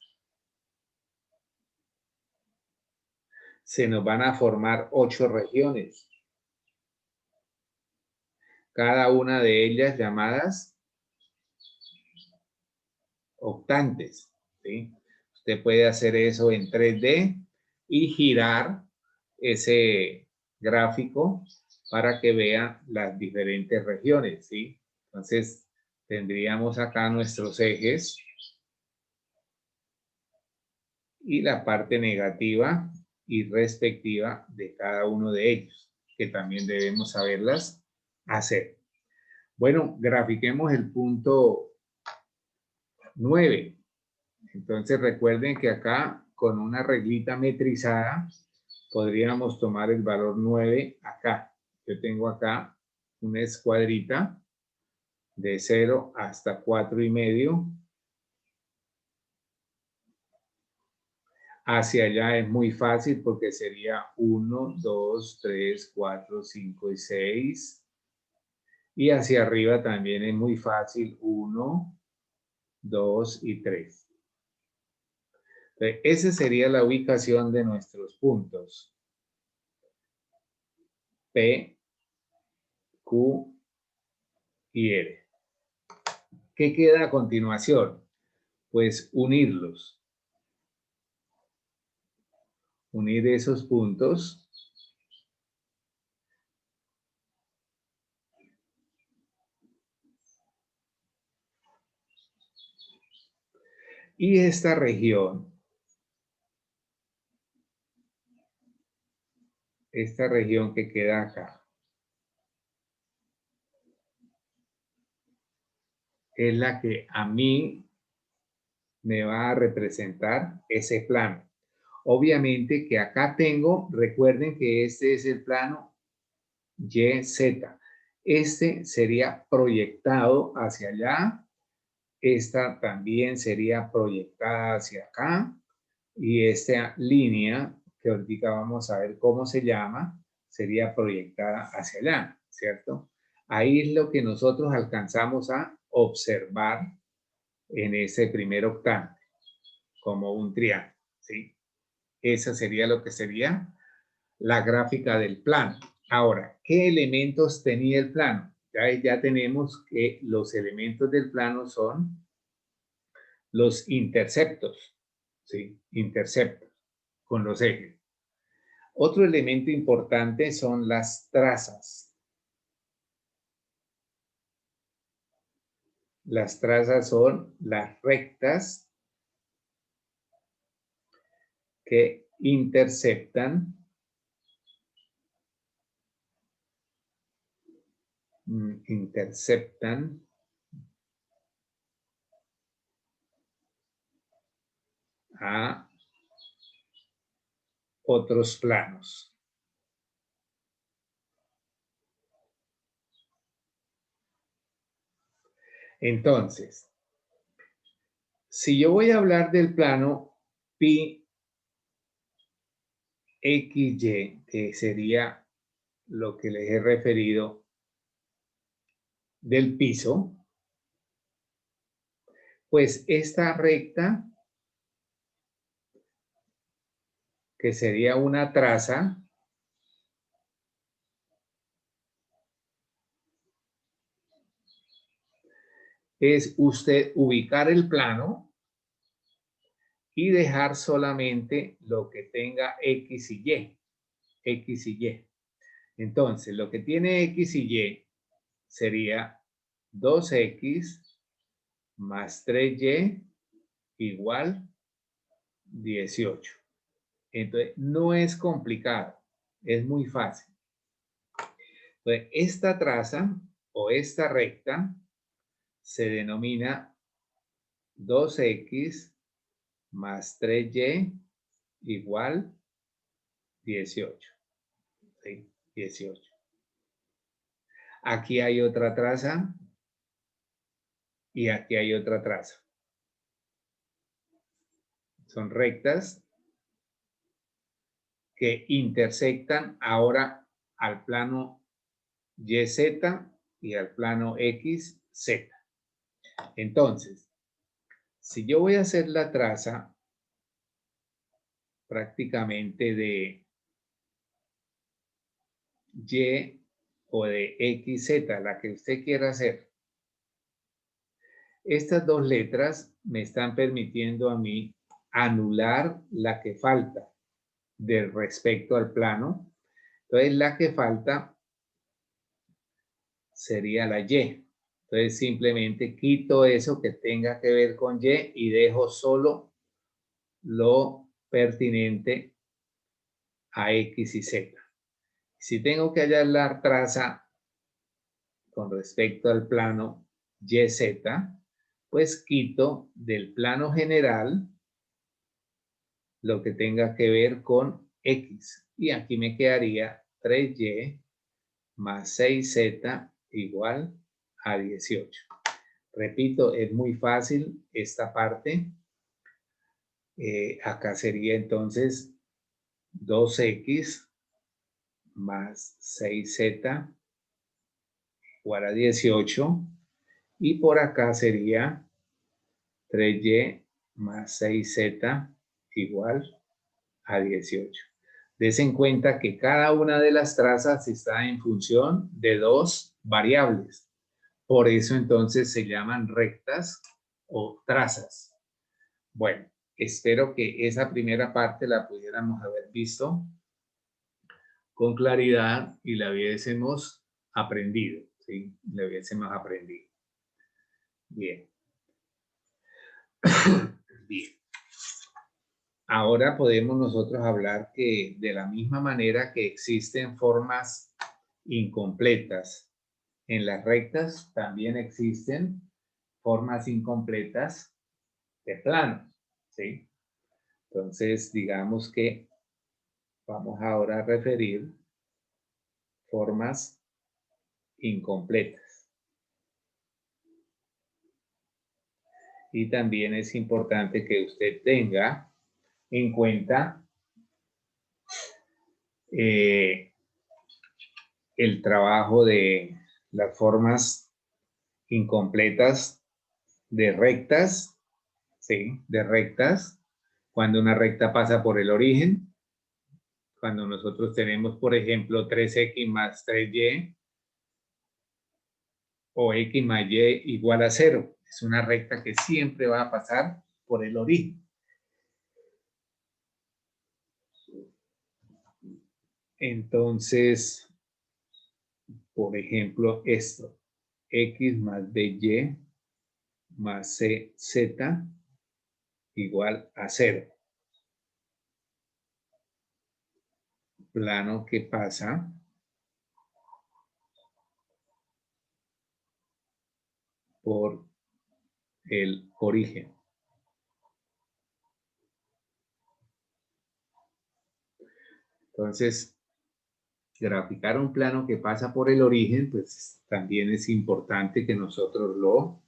se nos van a formar 8 regiones. Cada una de ellas llamadas octantes, ¿sí? Usted puede hacer eso en 3D y girar ese gráfico para que vea las diferentes regiones, ¿sí? Entonces, tendríamos acá nuestros ejes y la parte negativa y respectiva de cada uno de ellos, que también debemos saberlas hacer. Bueno, grafiquemos el punto 9. Entonces recuerden que acá con una reglita metrizada podríamos tomar el valor 9 acá. Yo tengo acá una escuadrita de 0 hasta 4,5. Hacia allá es muy fácil porque sería 1, 2, 3, 4, 5 y 6. Y hacia arriba también es muy fácil, 1, 2 y 3. Entonces, esa sería la ubicación de nuestros puntos. P, Q y R. ¿Qué queda a continuación? Pues unirlos. Unir esos puntos. Y esta región que queda acá, es la que a mí me va a representar ese plano. Obviamente que acá tengo, recuerden que este es el plano YZ. Este sería proyectado hacia allá. Esta también sería proyectada hacia acá. Y esta línea, que ahorita vamos a ver cómo se llama, sería proyectada hacia allá, ¿cierto? Ahí es lo que nosotros alcanzamos a observar en ese primer octante, como un triángulo, ¿sí? Esa sería lo que sería la gráfica del plano. Ahora, ¿qué elementos tenía el plano? Ya tenemos que los elementos del plano son los interceptos, ¿sí? Interceptos con los ejes. Otro elemento importante son las trazas. Las trazas son las rectas que interceptan a otros planos. Entonces, si yo voy a hablar del plano pi XY, que sería lo que les he referido del piso, pues esta recta, que sería una traza, es usted ubicar el plano y dejar solamente lo que tenga X y Y. X y Y. Entonces, lo que tiene X y Y sería 2X más 3Y igual 18. Entonces, no es complicado, es muy fácil. Entonces, esta traza o esta recta se denomina 2X más 3Y igual 18. ¿Sí? 18. Aquí hay otra traza y aquí hay otra traza. Son rectas que intersectan ahora al plano YZ y al plano XZ. Entonces, si yo voy a hacer la traza prácticamente de Y o de XZ, la que usted quiera hacer, estas dos letras me están permitiendo a mí anular la que falta de respecto al plano. Entonces, la que falta sería la Y. Entonces, simplemente quito eso que tenga que ver con Y y dejo solo lo pertinente a X y Z. Si tengo que hallar la traza con respecto al plano YZ, pues quito del plano general lo que tenga que ver con X. Y aquí me quedaría 3Y más 6Z igual a 18. Repito, es muy fácil esta parte. Acá sería entonces 2X más 6Z igual a 18. Y por acá sería 3y más 6z igual a 18. Des en cuenta que cada una de las trazas está en función de dos variables. Por eso entonces se llaman rectas o trazas. Bueno, espero que esa primera parte la pudiéramos haber visto con claridad y la hubiésemos aprendido, ¿sí? La hubiésemos aprendido. Bien. Bien. Ahora podemos nosotros hablar que de la misma manera que existen formas incompletas en las rectas, también existen formas incompletas de planos, ¿sí? Entonces, digamos que vamos ahora a referir formas incompletas. Y también es importante que usted tenga en cuenta el trabajo de las formas incompletas de rectas, ¿sí? De rectas, cuando una recta pasa por el origen, cuando nosotros tenemos, por ejemplo, 3x más 3y, o x más y igual a 0. Es una recta que siempre va a pasar por el origen. Entonces, por ejemplo, esto, x más by más cz igual a 0. Plano que pasa por el origen. Entonces, graficar un plano que pasa por el origen, pues también es importante que nosotros lo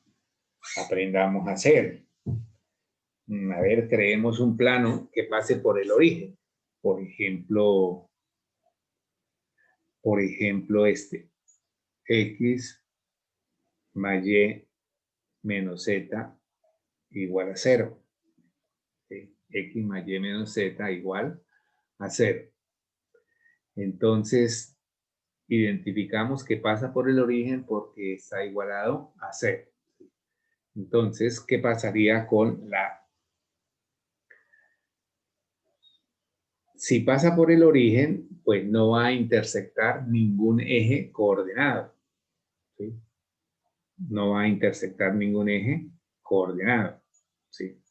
aprendamos a hacer. A ver, creemos un plano que pase por el origen. Por ejemplo, este, x más y menos z igual a 0. ¿Sí? X más y menos z igual a 0. Entonces, identificamos que pasa por el origen porque está igualado a 0. Entonces, ¿qué pasaría con la? Si pasa por el origen, pues no va a intersectar ningún eje coordenado, ¿sí? No va a intersectar ningún eje coordenado, ¿sí?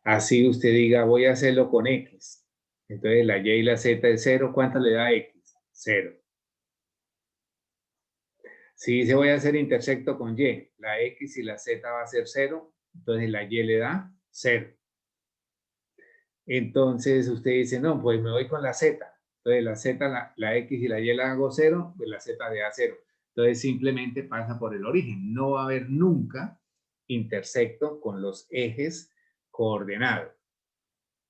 Así usted diga, voy a hacerlo con x. Entonces la y y la z es 0, ¿cuánto le da x? 0. Si dice voy a hacer intersecto con y, la x y la z va a ser 0, entonces la y le da 0. Entonces usted dice, no, pues me voy con la z. Entonces la z, la x y la y la hago 0, pues la z le da 0. Entonces simplemente pasa por el origen. No va a haber nunca intersecto con los ejes coordenados.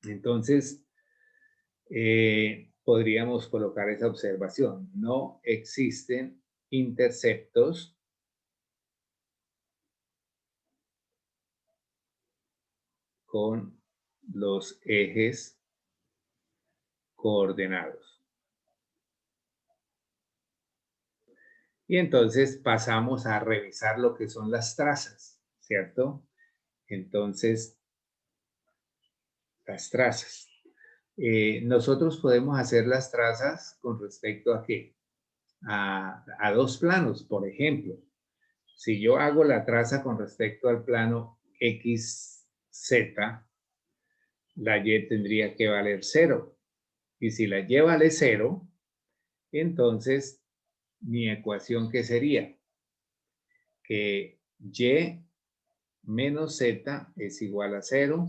Entonces, podríamos colocar esa observación. No existen interceptos con los ejes coordenados. Y entonces pasamos a revisar lo que son las trazas, ¿cierto? Entonces, las trazas. Nosotros podemos hacer las trazas con respecto a qué? A dos planos, por ejemplo. Si yo hago la traza con respecto al plano XZ, la Y tendría que valer 0. Y si la Y vale 0, entonces mi ecuación, ¿qué sería? Que Y menos Z es igual a 0.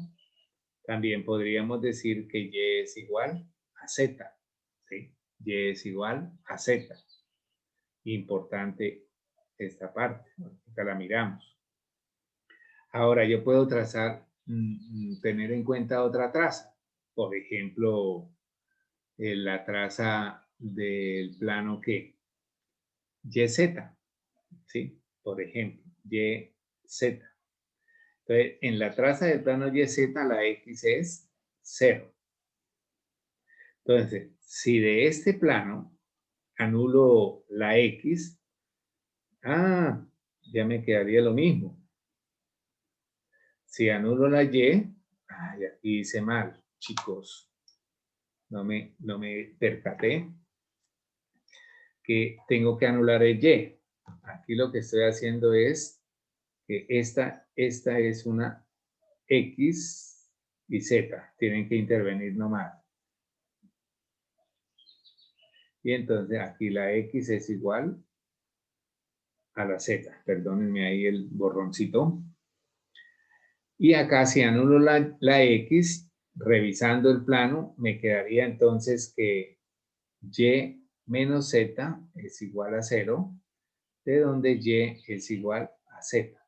También podríamos decir que Y es igual a Z. ¿Sí? Y es igual a Z. Importante esta parte. Acá la miramos. Ahora yo puedo trazar, tener en cuenta otra traza. Por ejemplo, la traza del plano que YZ, ¿sí? Por ejemplo, YZ. Entonces, en la traza del plano YZ, la X es 0. Entonces, si de este plano anulo la X, ya me quedaría lo mismo. Si anulo la Y, aquí hice mal, chicos. No me percaté que tengo que anular el Y. Aquí lo que estoy haciendo es que esta es una X y Z. Tienen que intervenir nomás. Y entonces aquí la X es igual a la Z. Perdónenme ahí el borroncito. Y acá si anulo la X, revisando el plano, me quedaría entonces que Y menos Z es igual a 0, de donde Y es igual a Z.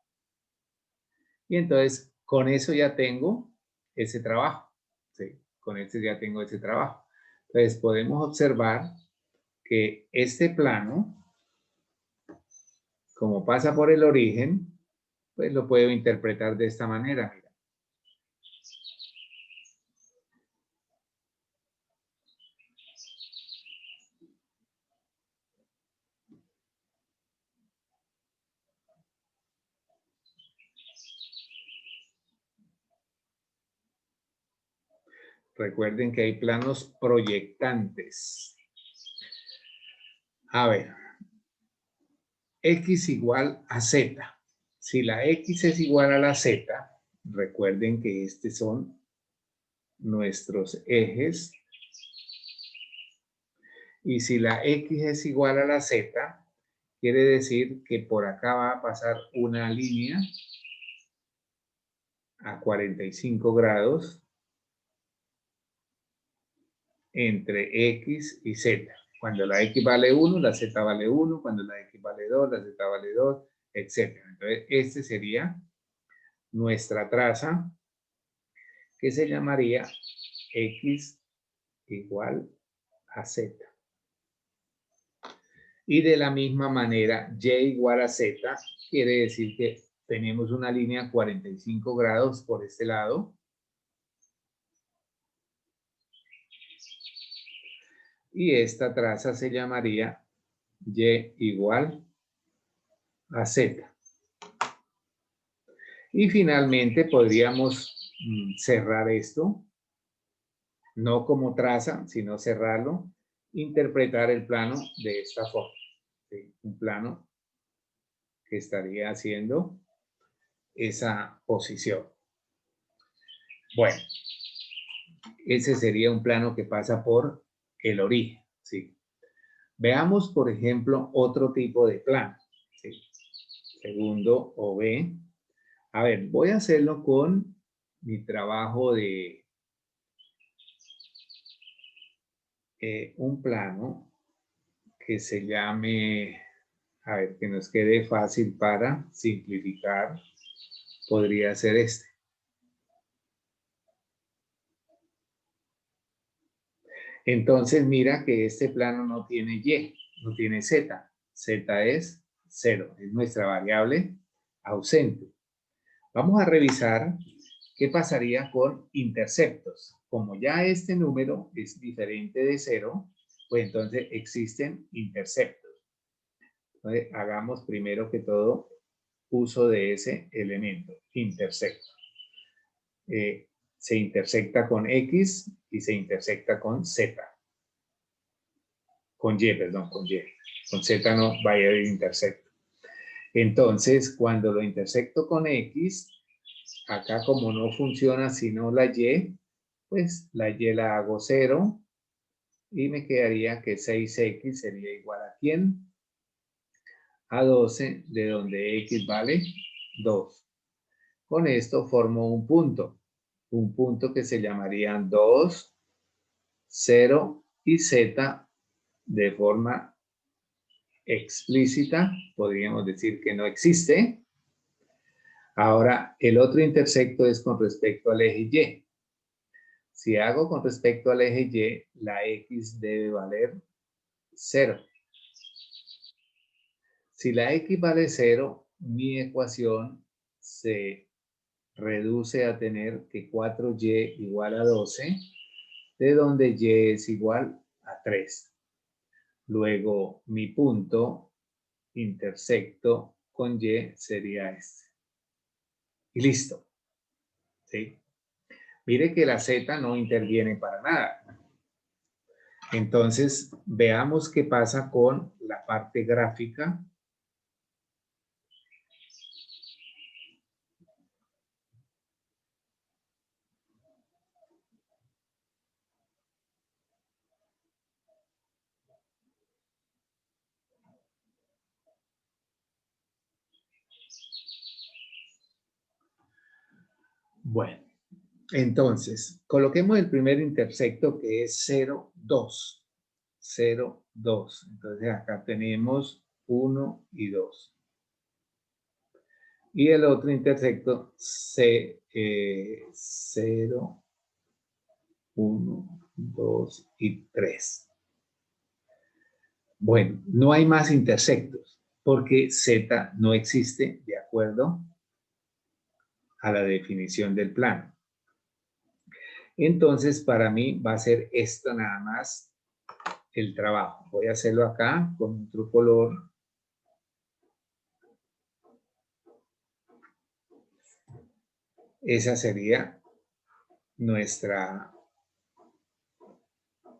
Y entonces con eso ya tengo ese trabajo. ¿Sí? Con este ya tengo ese trabajo. Entonces podemos observar que este plano, como pasa por el origen, pues lo puedo interpretar de esta manera. Mira. Recuerden que hay planos proyectantes. A ver, X igual a Z. Si la X es igual a la Z, recuerden que estos son nuestros ejes. Y si la X es igual a la Z, quiere decir que por acá va a pasar una línea a 45 grados entre X y Z. Cuando la X vale 1, la Z vale 1. Cuando la X vale 2, la Z vale 2, etc. Entonces, este sería nuestra traza que se llamaría X igual a Z. Y de la misma manera, Y igual a Z quiere decir que tenemos una línea 45 grados por este lado. Y esta traza se llamaría Y igual a Z. Y finalmente podríamos cerrar esto, no como traza, sino cerrarlo, interpretar el plano de esta forma. ¿Sí? Un plano que estaría haciendo esa posición. Bueno, ese sería un plano que pasa por el origen. ¿Sí? Veamos, por ejemplo, otro tipo de plano. ¿Sí? Segundo o B. A ver, voy a hacerlo con mi trabajo de un plano que se llame, a ver, que nos quede fácil para simplificar, podría ser este. Entonces mira que este plano no tiene Y, no tiene Z. Z es 0, es nuestra variable ausente. Vamos a revisar qué pasaría con interceptos. Como ya este número es diferente de 0, pues entonces existen interceptos. Entonces hagamos primero que todo uso de ese elemento, intercepto. Se intersecta con X y se intersecta con Z. Con Y, perdón, con Y. Con Z no vaya a intersecto. Entonces, cuando lo intersecto con X, acá como no funciona sino la Y, pues la Y la hago 0 y me quedaría que 6X sería igual a ¿quién? A 12, de donde X vale 2. Con esto formo un punto que se llamaría 2, 0 y Z de forma explícita, podríamos decir que no existe. Ahora, el otro intersecto es con respecto al eje Y. Si hago con respecto al eje Y, la X debe valer 0. Si la x vale 0, mi ecuación se reduce a tener que 4y igual a 12, de donde y es igual a 3. Luego, mi punto intersecto con y sería este. Y listo. ¿Sí? Mire que la z no interviene para nada. Entonces, veamos qué pasa con la parte gráfica. Bueno, entonces, coloquemos el primer intersecto que es 0, 2. 0, 2. Entonces, acá tenemos 1 y 2. Y el otro intersecto, 0, 1, 2 y 3. Bueno, no hay más intersectos porque z no existe de acuerdo a la definición del plano. Entonces, para mí va a ser esto nada más el trabajo. Voy a hacerlo acá con otro color. Esa sería nuestra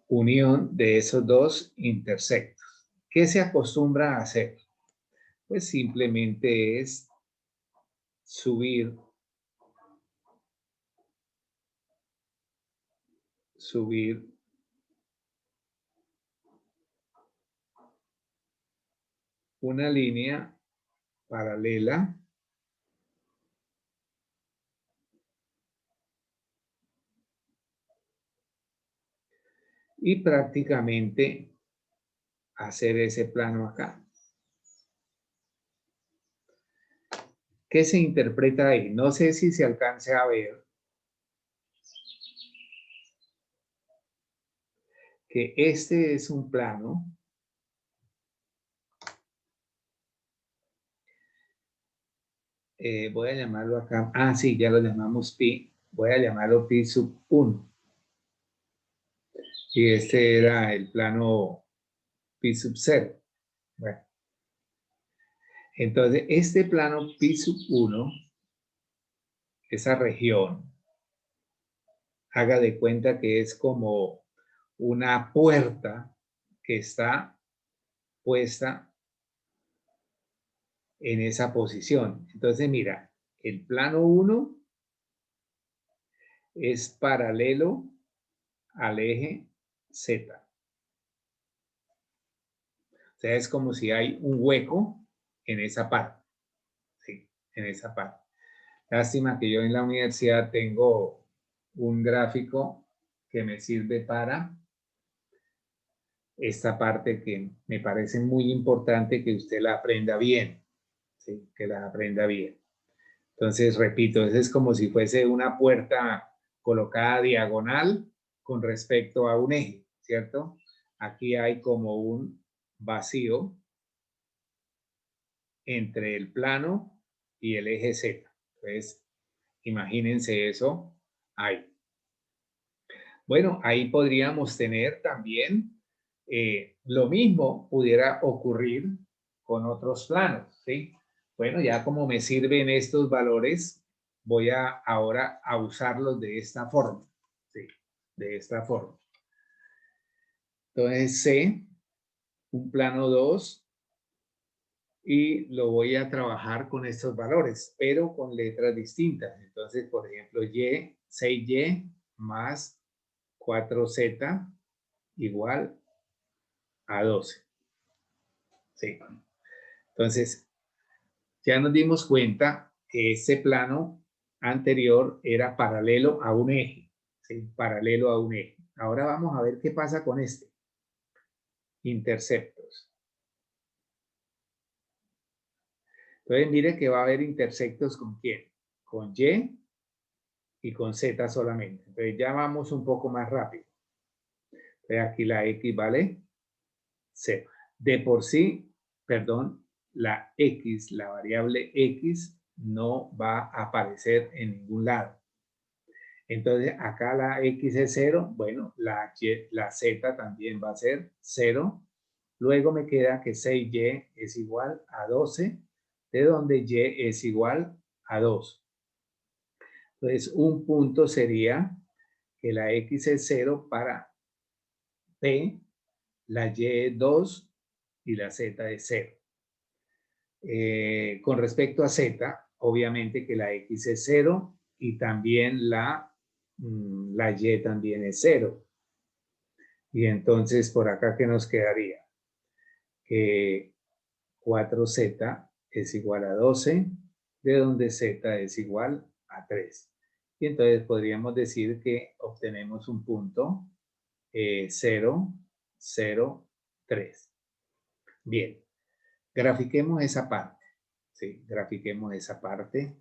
unión de esos dos intersectos. ¿Qué se acostumbra a hacer? Pues simplemente es subir una línea paralela y prácticamente hacer ese plano acá. ¿Qué se interpreta ahí? No sé si se alcance a ver que este es un plano voy a llamarlo acá, sí, ya lo llamamos pi, voy a llamarlo pi sub 1. Y este era el plano pi sub 0. Bueno, entonces este plano pi sub 1, esa región, haga de cuenta que es como una puerta que está puesta en esa posición. Entonces, mira, el plano 1 es paralelo al eje Z. O sea, es como si hay un hueco en esa parte. Sí, en esa parte. Lástima que yo en la universidad tengo un gráfico que me sirve para esta parte que me parece muy importante que usted la aprenda bien. ¿Sí? Que la aprenda bien. Entonces, repito, es como si fuese una puerta colocada diagonal con respecto a un eje, ¿cierto? Aquí hay como un vacío entre el plano y el eje Z. Entonces, imagínense eso ahí. Bueno, ahí podríamos tener también lo mismo pudiera ocurrir con otros planos, ¿sí? Bueno, ya como me sirven estos valores, voy ahora a usarlos de esta forma, ¿sí? De esta forma. Entonces, C, un plano 2, y lo voy a trabajar con estos valores, pero con letras distintas. Entonces, por ejemplo, Y, 6Y más 4Z igual a 12. ¿Sí? Entonces, ya nos dimos cuenta que este plano anterior era paralelo a un eje. ¿Sí? Paralelo a un eje. Ahora vamos a ver qué pasa con este. Interceptos. Entonces, mire que va a haber intersectos con quién. Con Y con Z solamente. Entonces, ya vamos un poco más rápido. Entonces, aquí la X vale 0. De por sí, perdón, la X, la variable X, no va a aparecer en ningún lado. Entonces, acá la X es 0, bueno, la Z también va a ser 0. Luego me queda que 6Y es igual a 12, de donde Y es igual a 2. Entonces, un punto sería que la X es 0 para P, la Y es 2 y la Z es 0. Con respecto a Z, obviamente que la X es 0 y también la Y también es 0. Y entonces, por acá, ¿qué nos quedaría? Que 4Z es igual a 12, de donde Z es igual a 3. Y entonces podríamos decir que obtenemos un punto 0, 0, 3. Bien, grafiquemos esa parte. Sí, grafiquemos esa parte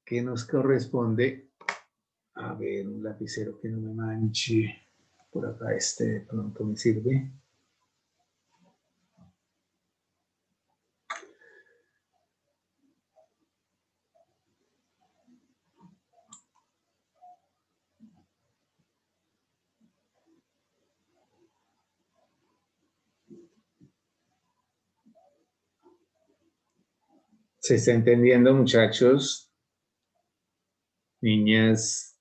que nos corresponde. A ver, un lapicero que no me manche. Por acá de pronto me sirve. ¿Se está entendiendo, muchachos? Niñas,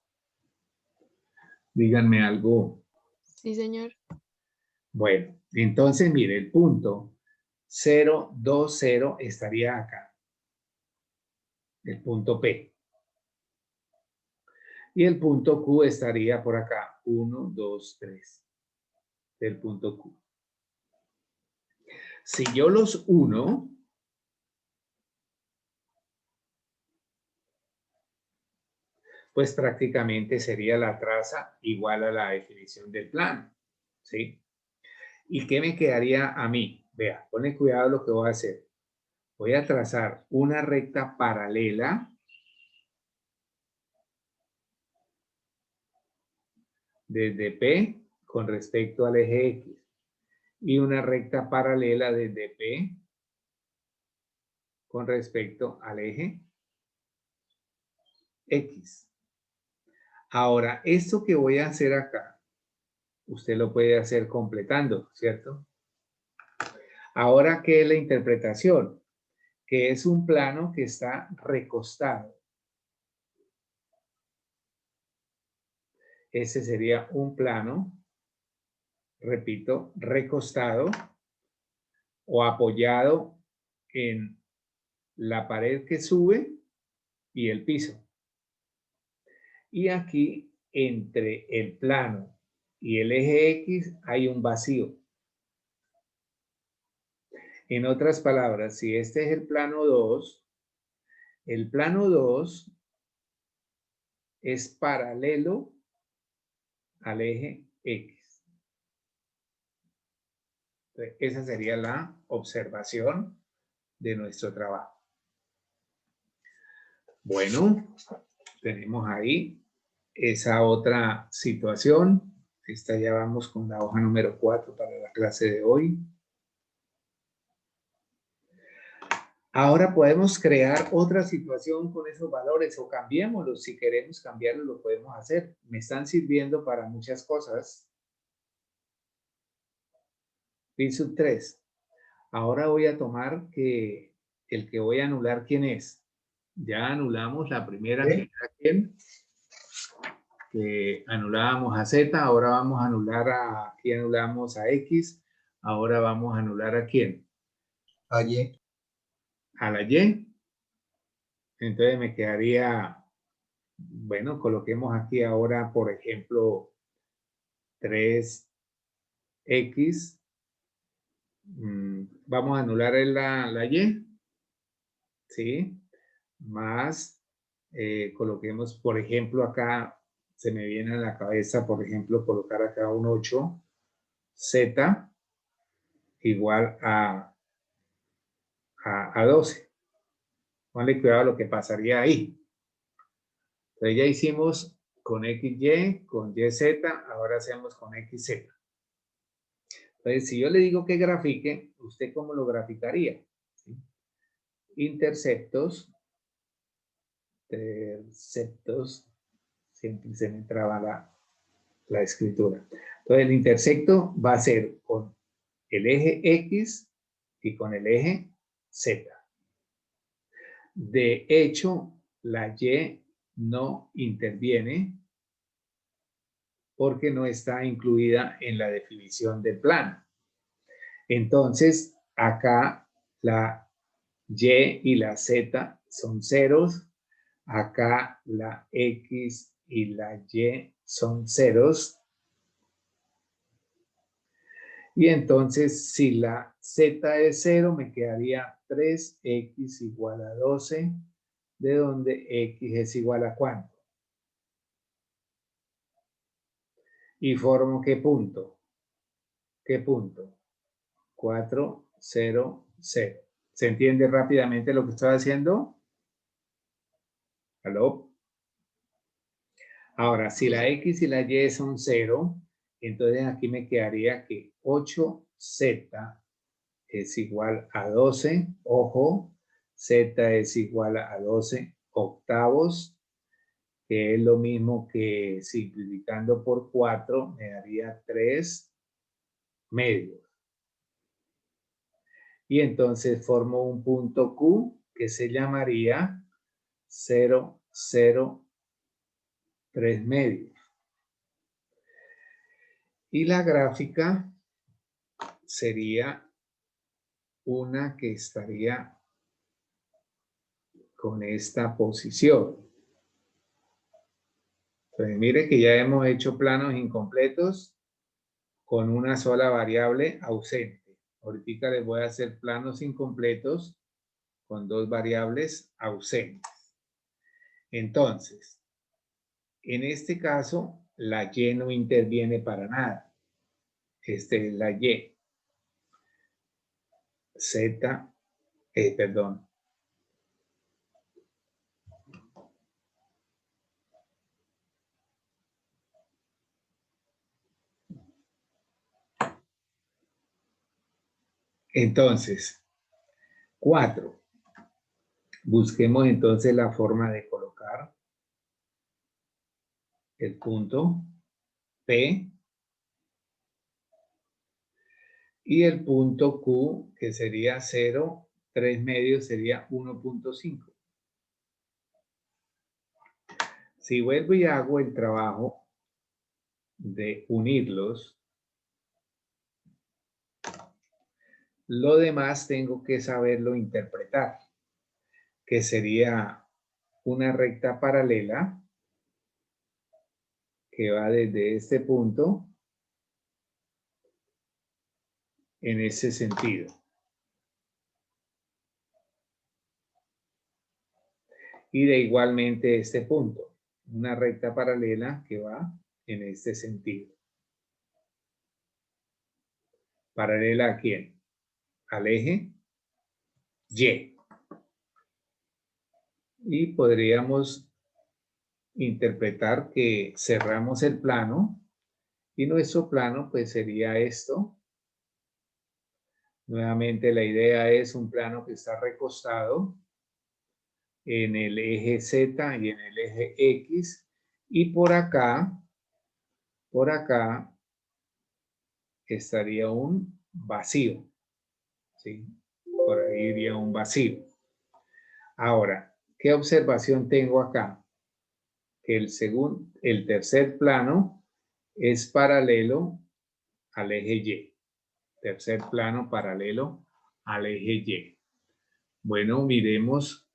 díganme algo. Sí, señor. Bueno, entonces mire, el punto 0, 2, 0 estaría acá. El punto P. Y el punto Q estaría por acá. 1, 2, 3. Del punto Q. Si yo los uno, pues prácticamente sería la traza igual a la definición del plano. ¿Sí? ¿Y qué me quedaría a mí? Vea, pone cuidado lo que voy a hacer. Voy a trazar una recta paralela desde P con respecto al eje X y una recta paralela desde P con respecto al eje X. Ahora, esto que voy a hacer acá, usted lo puede hacer completando, ¿cierto? Ahora, ¿qué es la interpretación? Que es un plano que está recostado. Ese sería un plano, repito, recostado o apoyado en la pared que sube y el piso. Y aquí, entre el plano y el eje X, hay un vacío. En otras palabras, si este es el plano 2 es paralelo al eje X. Entonces, esa sería la observación de nuestro trabajo. Bueno, tenemos ahí esa otra situación. Esta ya vamos con la hoja número 4 para la clase de hoy. Ahora podemos crear otra situación con esos valores o cambiémoslos. Si queremos cambiarlos, lo podemos hacer. Me están sirviendo para muchas cosas. Pin sub 3. Ahora voy a tomar que el que voy a anular, ¿quién es? Ya anulamos la primera, que era quién, que anulábamos a Z, ahora vamos a anular aquí anulamos a X, ahora vamos a anular a quién? A Y. A la Y. Entonces me quedaría, bueno, coloquemos aquí ahora, por ejemplo, 3X. Vamos a anular la Y, ¿sí? Más, coloquemos, por ejemplo, acá, se me viene a la cabeza, por ejemplo, colocar acá un 8Z igual a 12. Ponle cuidado a lo que pasaría ahí. Entonces ya hicimos con XY, con YZ, ahora hacemos con XZ. Entonces, si yo le digo que grafique, ¿usted cómo lo graficaría? ¿Sí? Interceptos, siempre se me traba la escritura. Entonces, el intersecto va a ser con el eje X y con el eje Z. De hecho, la Y no interviene porque no está incluida en la definición del plano. Entonces, acá la Y y la Z son ceros. Acá la X y la Y son ceros. Y entonces, si la Z es 0, me quedaría 3x igual a 12, de donde x es igual a ¿cuánto? Y formo ¿qué punto? ¿Qué punto? 4, 0, 0. ¿Se entiende rápidamente lo que estoy haciendo? ¿Aló? Ahora, si la X y la Y son 0, entonces aquí me quedaría que 8Z es igual a 12. Ojo, Z es igual a 12 octavos, que es lo mismo que simplificando por 4 me daría 3 medios. Y entonces formo un punto Q que se llamaría 0, 0, 3 medios. Y la gráfica sería una que estaría con esta posición. Entonces, mire que ya hemos hecho planos incompletos con una sola variable ausente. Ahorita les voy a hacer planos incompletos con dos variables ausentes. Entonces, en este caso, la Y no interviene para nada. Esta es la Y. Z, perdón. Entonces, 4. Busquemos entonces la forma de colocar el punto P y el punto Q, que sería 0, 3 medios sería 1.5. Si vuelvo y hago el trabajo de unirlos, lo demás tengo que saberlo interpretar, que sería una recta paralela que va desde este punto en ese sentido. Y de igualmente este punto, una recta paralela que va en este sentido. ¿Paralela a quién? Al eje Y. Y podríamos interpretar que cerramos el plano y nuestro plano pues sería esto. Nuevamente la idea es un plano que está recostado en el eje Z y en el eje X, y por acá estaría un vacío, ¿sí? Por ahí iría un vacío. Ahora, ¿qué observación tengo acá? Que el tercer plano es paralelo al eje Y. Tercer plano paralelo al eje Y. Bueno, miremos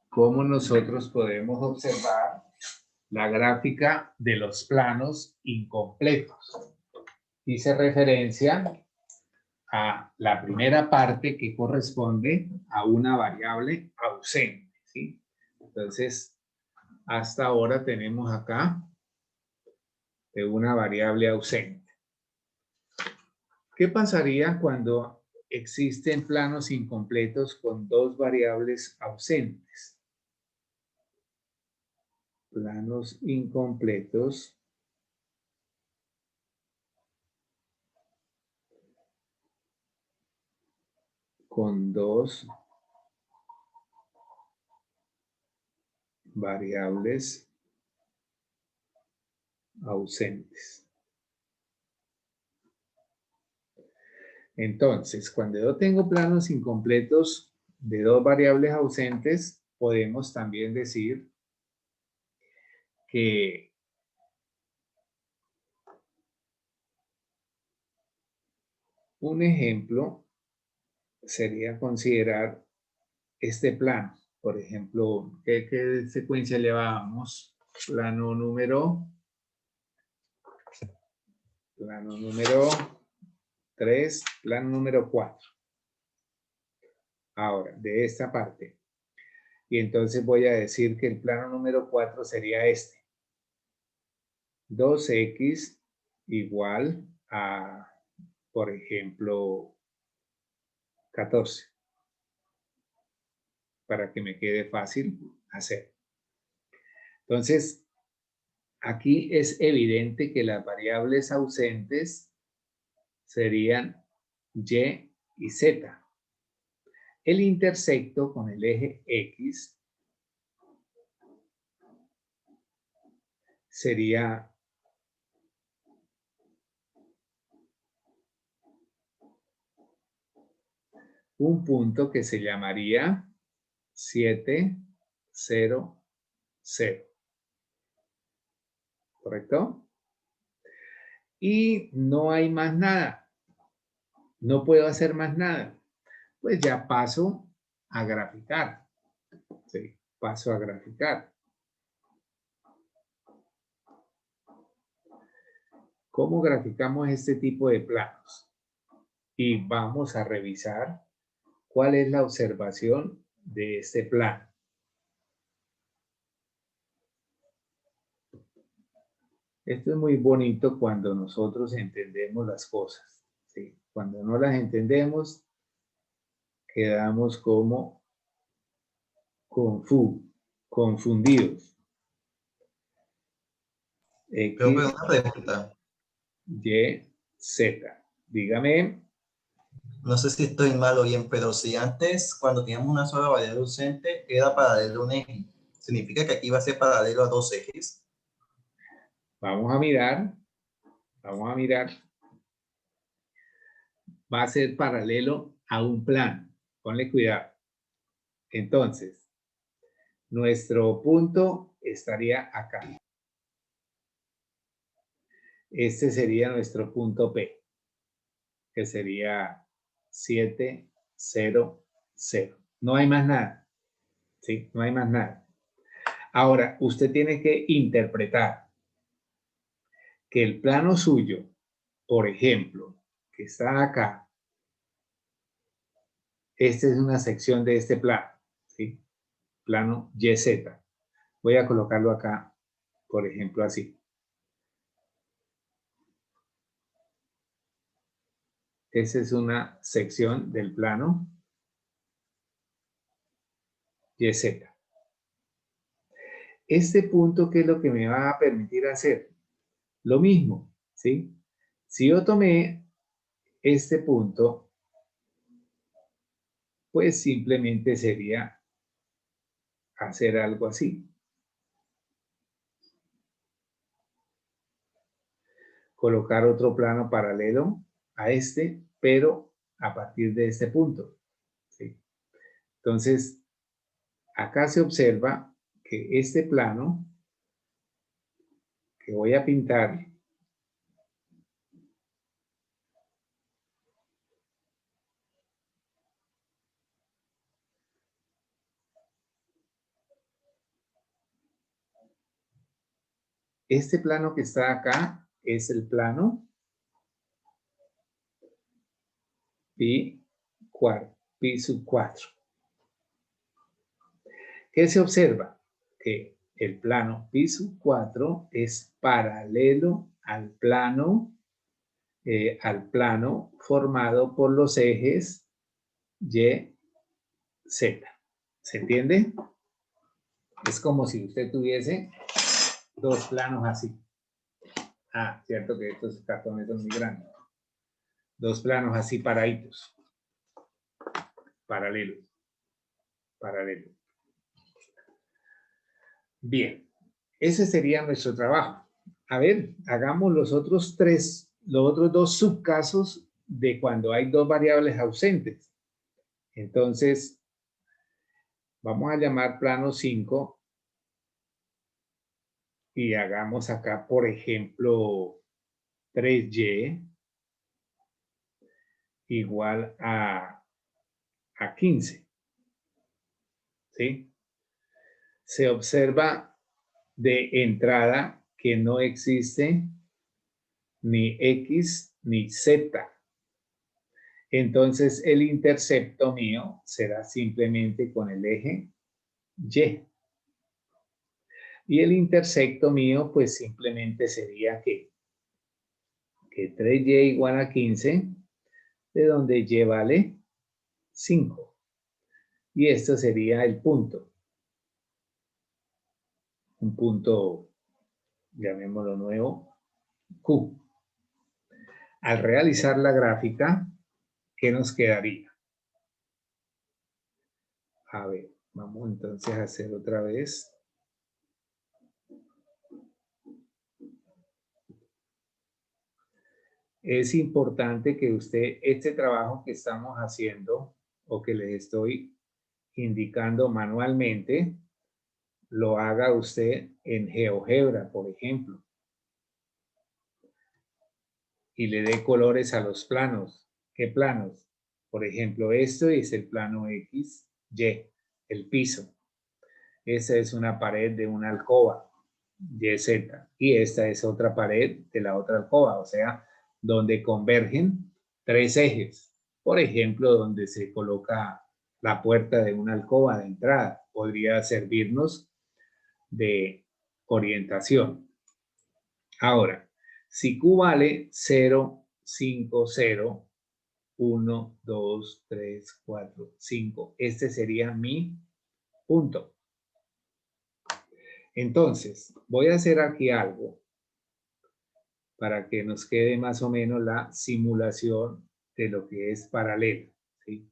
cómo nosotros podemos observar la gráfica de los planos incompletos. Hice referencia a la primera parte que corresponde a una variable ausente, ¿sí? Entonces, hasta ahora tenemos acá una variable ausente. ¿Qué pasaría cuando existen planos incompletos con dos variables ausentes? Planos incompletos con dos variables ausentes. Entonces, cuando yo tengo planos incompletos de dos variables ausentes, podemos también decir que un ejemplo sería considerar este plano. Por ejemplo, ¿qué secuencia llevábamos? Plano número 3, plano número 4. Ahora, de esta parte. Y entonces voy a decir que el plano número 4 sería este. 2x igual a, por ejemplo, 14. Para que me quede fácil hacer. Entonces, aquí es evidente que las variables ausentes serían y y z. El intersecto con el eje X sería un punto que se llamaría 7, 0, 0. ¿Correcto? Y no hay más nada. No puedo hacer más nada. Pues ya paso a graficar. Sí, paso a graficar. ¿Cómo graficamos este tipo de planos? Y vamos a revisar cuál es la observación de este plano. Esto es muy bonito cuando nosotros entendemos las cosas, ¿sí? Cuando no las entendemos, quedamos como confundidos. Pero X, una pregunta. Y, Z. Dígame. No sé si estoy mal o bien, pero si antes, cuando teníamos una sola variable ausente, era paralelo a un eje, ¿significa que aquí va a ser paralelo a dos ejes? Vamos a mirar. Vamos a mirar. Va a ser paralelo a un plano. Ponle cuidado. Entonces, nuestro punto estaría acá. Este sería nuestro punto P, que sería 7, 0, 0. No hay más nada. ¿Sí? No hay más nada. Ahora, usted tiene que interpretar que el plano suyo, por ejemplo, que está acá, esta es una sección de este plano, ¿sí? Plano YZ. Voy a colocarlo acá, por ejemplo, así. Esa es una sección del plano YZ. Este punto, ¿qué es lo que me va a permitir hacer? Lo mismo, ¿sí? Si yo tomé este punto, pues simplemente sería hacer algo así. Colocar otro plano paralelo a este, pero a partir de este punto, ¿sí? Entonces, acá se observa que este plano que voy a pintar este plano que está acá es el plano pi sub 4. ¿Qué se observa? Que el plano pi sub 4 es paralelo al plano formado por los ejes Y, Z. ¿Se entiende? Es como si usted tuviese dos planos así. Ah, cierto que estos cartones son muy grandes. Dos planos así paraditos. paralelos. Paralelos. Bien, ese sería nuestro trabajo. A ver, hagamos los otros dos subcasos de cuando hay dos variables ausentes. Entonces, vamos a llamar plano 5 y hagamos acá, por ejemplo, 3y igual a 15. ¿Sí? Se observa de entrada que no existe ni x ni z. Entonces, el intercepto mío será simplemente con el eje y. Y el intersecto mío, pues simplemente sería que 3y igual a 15, de donde y vale 5. Y esto sería el punto. Un punto, llamémoslo nuevo, Q. Al realizar la gráfica, ¿qué nos quedaría? A ver, vamos entonces a hacer otra vez. Es importante que usted, este trabajo que estamos haciendo o que les estoy indicando manualmente, lo haga usted en GeoGebra, por ejemplo. Y le dé colores a los planos. ¿Qué planos? Por ejemplo, esto es el plano X, Y, el piso. Esta es una pared de una alcoba, YZ. Y esta es otra pared de la otra alcoba, o sea, donde convergen tres ejes. Por ejemplo, donde se coloca la puerta de una alcoba de entrada. Podría servirnos de orientación. Ahora, si Q vale 0, 5, 0, 1, 2, 3, 4, 5, este sería mi punto. Entonces, voy a hacer aquí algo para que nos quede más o menos la simulación de lo que es paralelo, ¿sí?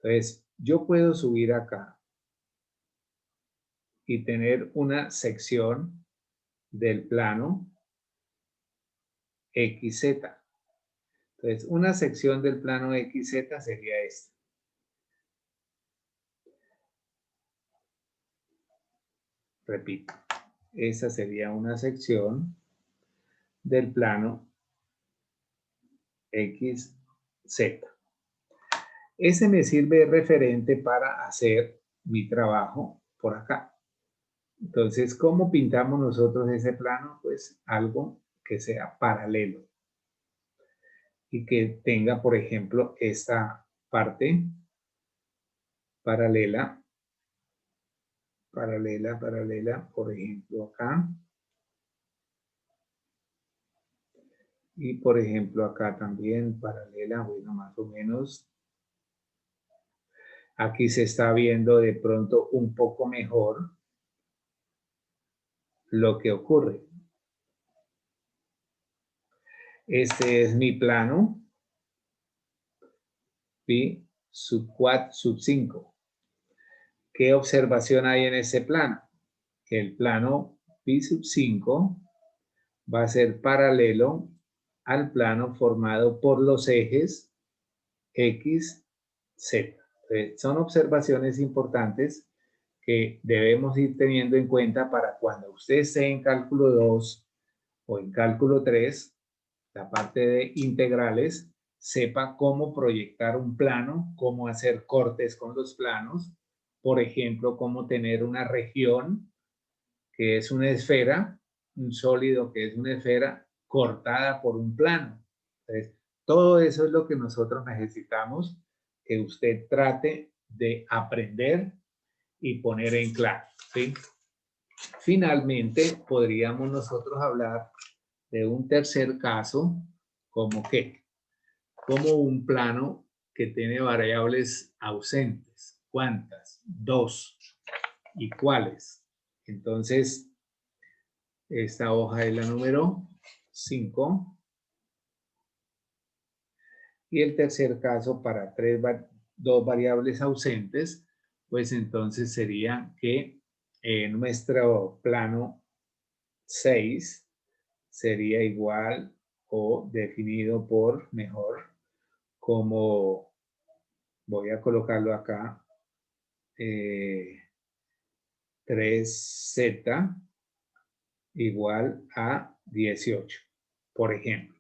Entonces, yo puedo subir acá y tener una sección del plano XZ. Entonces, una sección del plano XZ sería esta. Repito, esa sería una sección del plano XZ. Ese me sirve de referente para hacer mi trabajo por acá. Entonces, ¿cómo pintamos nosotros ese plano? Pues algo que sea paralelo y que tenga, por ejemplo, esta parte paralela, por ejemplo, acá. Y, por ejemplo, acá también paralela, bueno, más o menos. Aquí se está viendo de pronto un poco mejor lo que ocurre. Este es mi plano, pi sub 4, sub 5. ¿Qué observación hay en ese plano? Que el plano pi sub 5 va a ser paralelo al plano formado por los ejes X, Z. Entonces, son observaciones importantes que debemos ir teniendo en cuenta para cuando usted esté en cálculo 2 o en cálculo 3, la parte de integrales, sepa cómo proyectar un plano, cómo hacer cortes con los planos, por ejemplo, cómo tener una región que es una esfera, un sólido que es una esfera cortada por un plano. Entonces, todo eso es lo que nosotros necesitamos que usted trate de aprender y poner en claro, ¿sí? Finalmente, podríamos nosotros hablar de un tercer caso, como qué, como un plano que tiene variables ausentes. ¿Cuántas? 2. ¿Y cuáles? Entonces, esta hoja es la número 5. Y el tercer caso para dos variables ausentes, pues entonces sería que nuestro plano 6 sería igual o definido por, mejor, como, voy a colocarlo acá, 3z igual a 18, por ejemplo.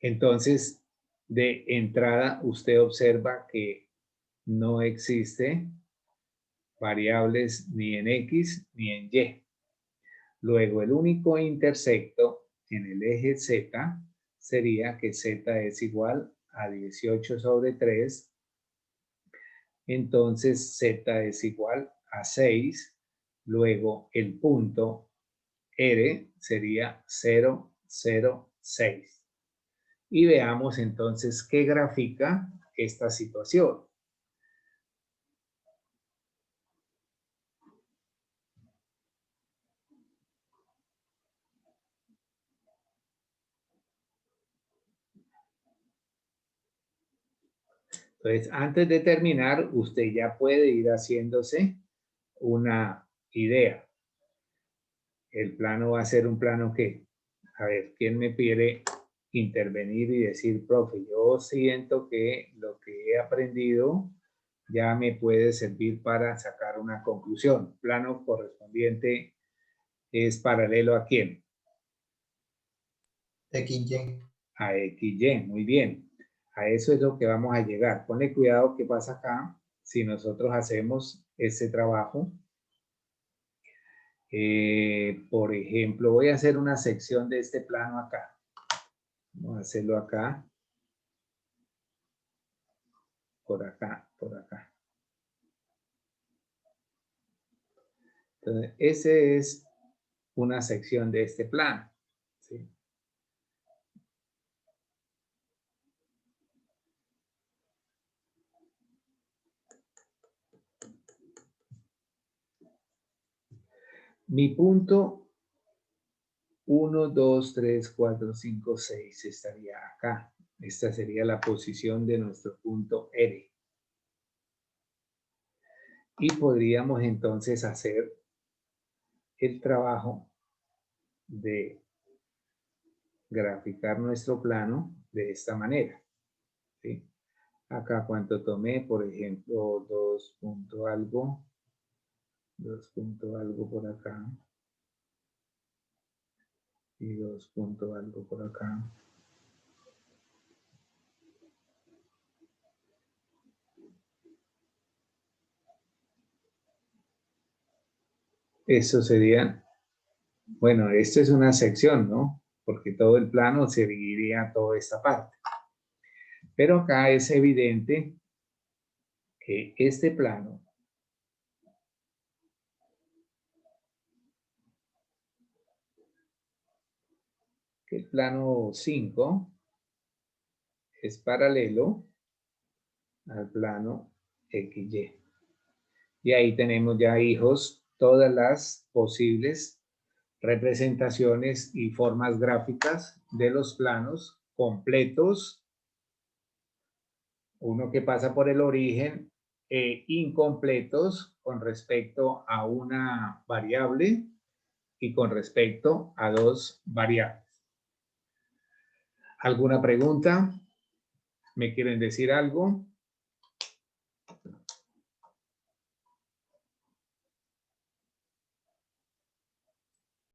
Entonces, de entrada, usted observa que no existe variables ni en X ni en Y. Luego, el único intersecto en el eje Z sería que Z es igual a 18 sobre 3. Entonces, Z es igual a 6. Luego, el punto R sería 0, 0, 6. Y veamos entonces qué grafica esta situación. Entonces, antes de terminar, usted ya puede ir haciéndose una idea. El plano va a ser un plano que, a ver, ¿quién me quiere intervenir y decir, profe, yo siento que lo que he aprendido ya me puede servir para sacar una conclusión? Plano correspondiente es paralelo ¿a quién? XY. A XY, muy bien. A eso es lo que vamos a llegar. Ponle cuidado qué pasa acá si nosotros hacemos este trabajo. Por ejemplo, voy a hacer una sección de este plano acá. Vamos a hacerlo acá. Por acá, por acá. Entonces, ese es una sección de este plano, ¿sí? Mi punto 1, 2, 3, 4, 5, 6 estaría acá. Esta sería la posición de nuestro punto R. Y podríamos entonces hacer el trabajo de graficar nuestro plano de esta manera, ¿sí? Acá cuánto tomé, por ejemplo, 2 punto algo, 2 punto algo por acá y 2 punto algo por acá. Eso sería, bueno, esto es una sección, ¿no? Porque todo el plano seguiría toda esta parte. Pero acá es evidente que este plano que el plano 5 es paralelo al plano XY. Y ahí tenemos ya, hijos, todas las posibles representaciones y formas gráficas de los planos completos. Uno que pasa por el origen, incompletos con respecto a una variable y con respecto a dos variables. ¿Alguna pregunta? ¿Me quieren decir algo?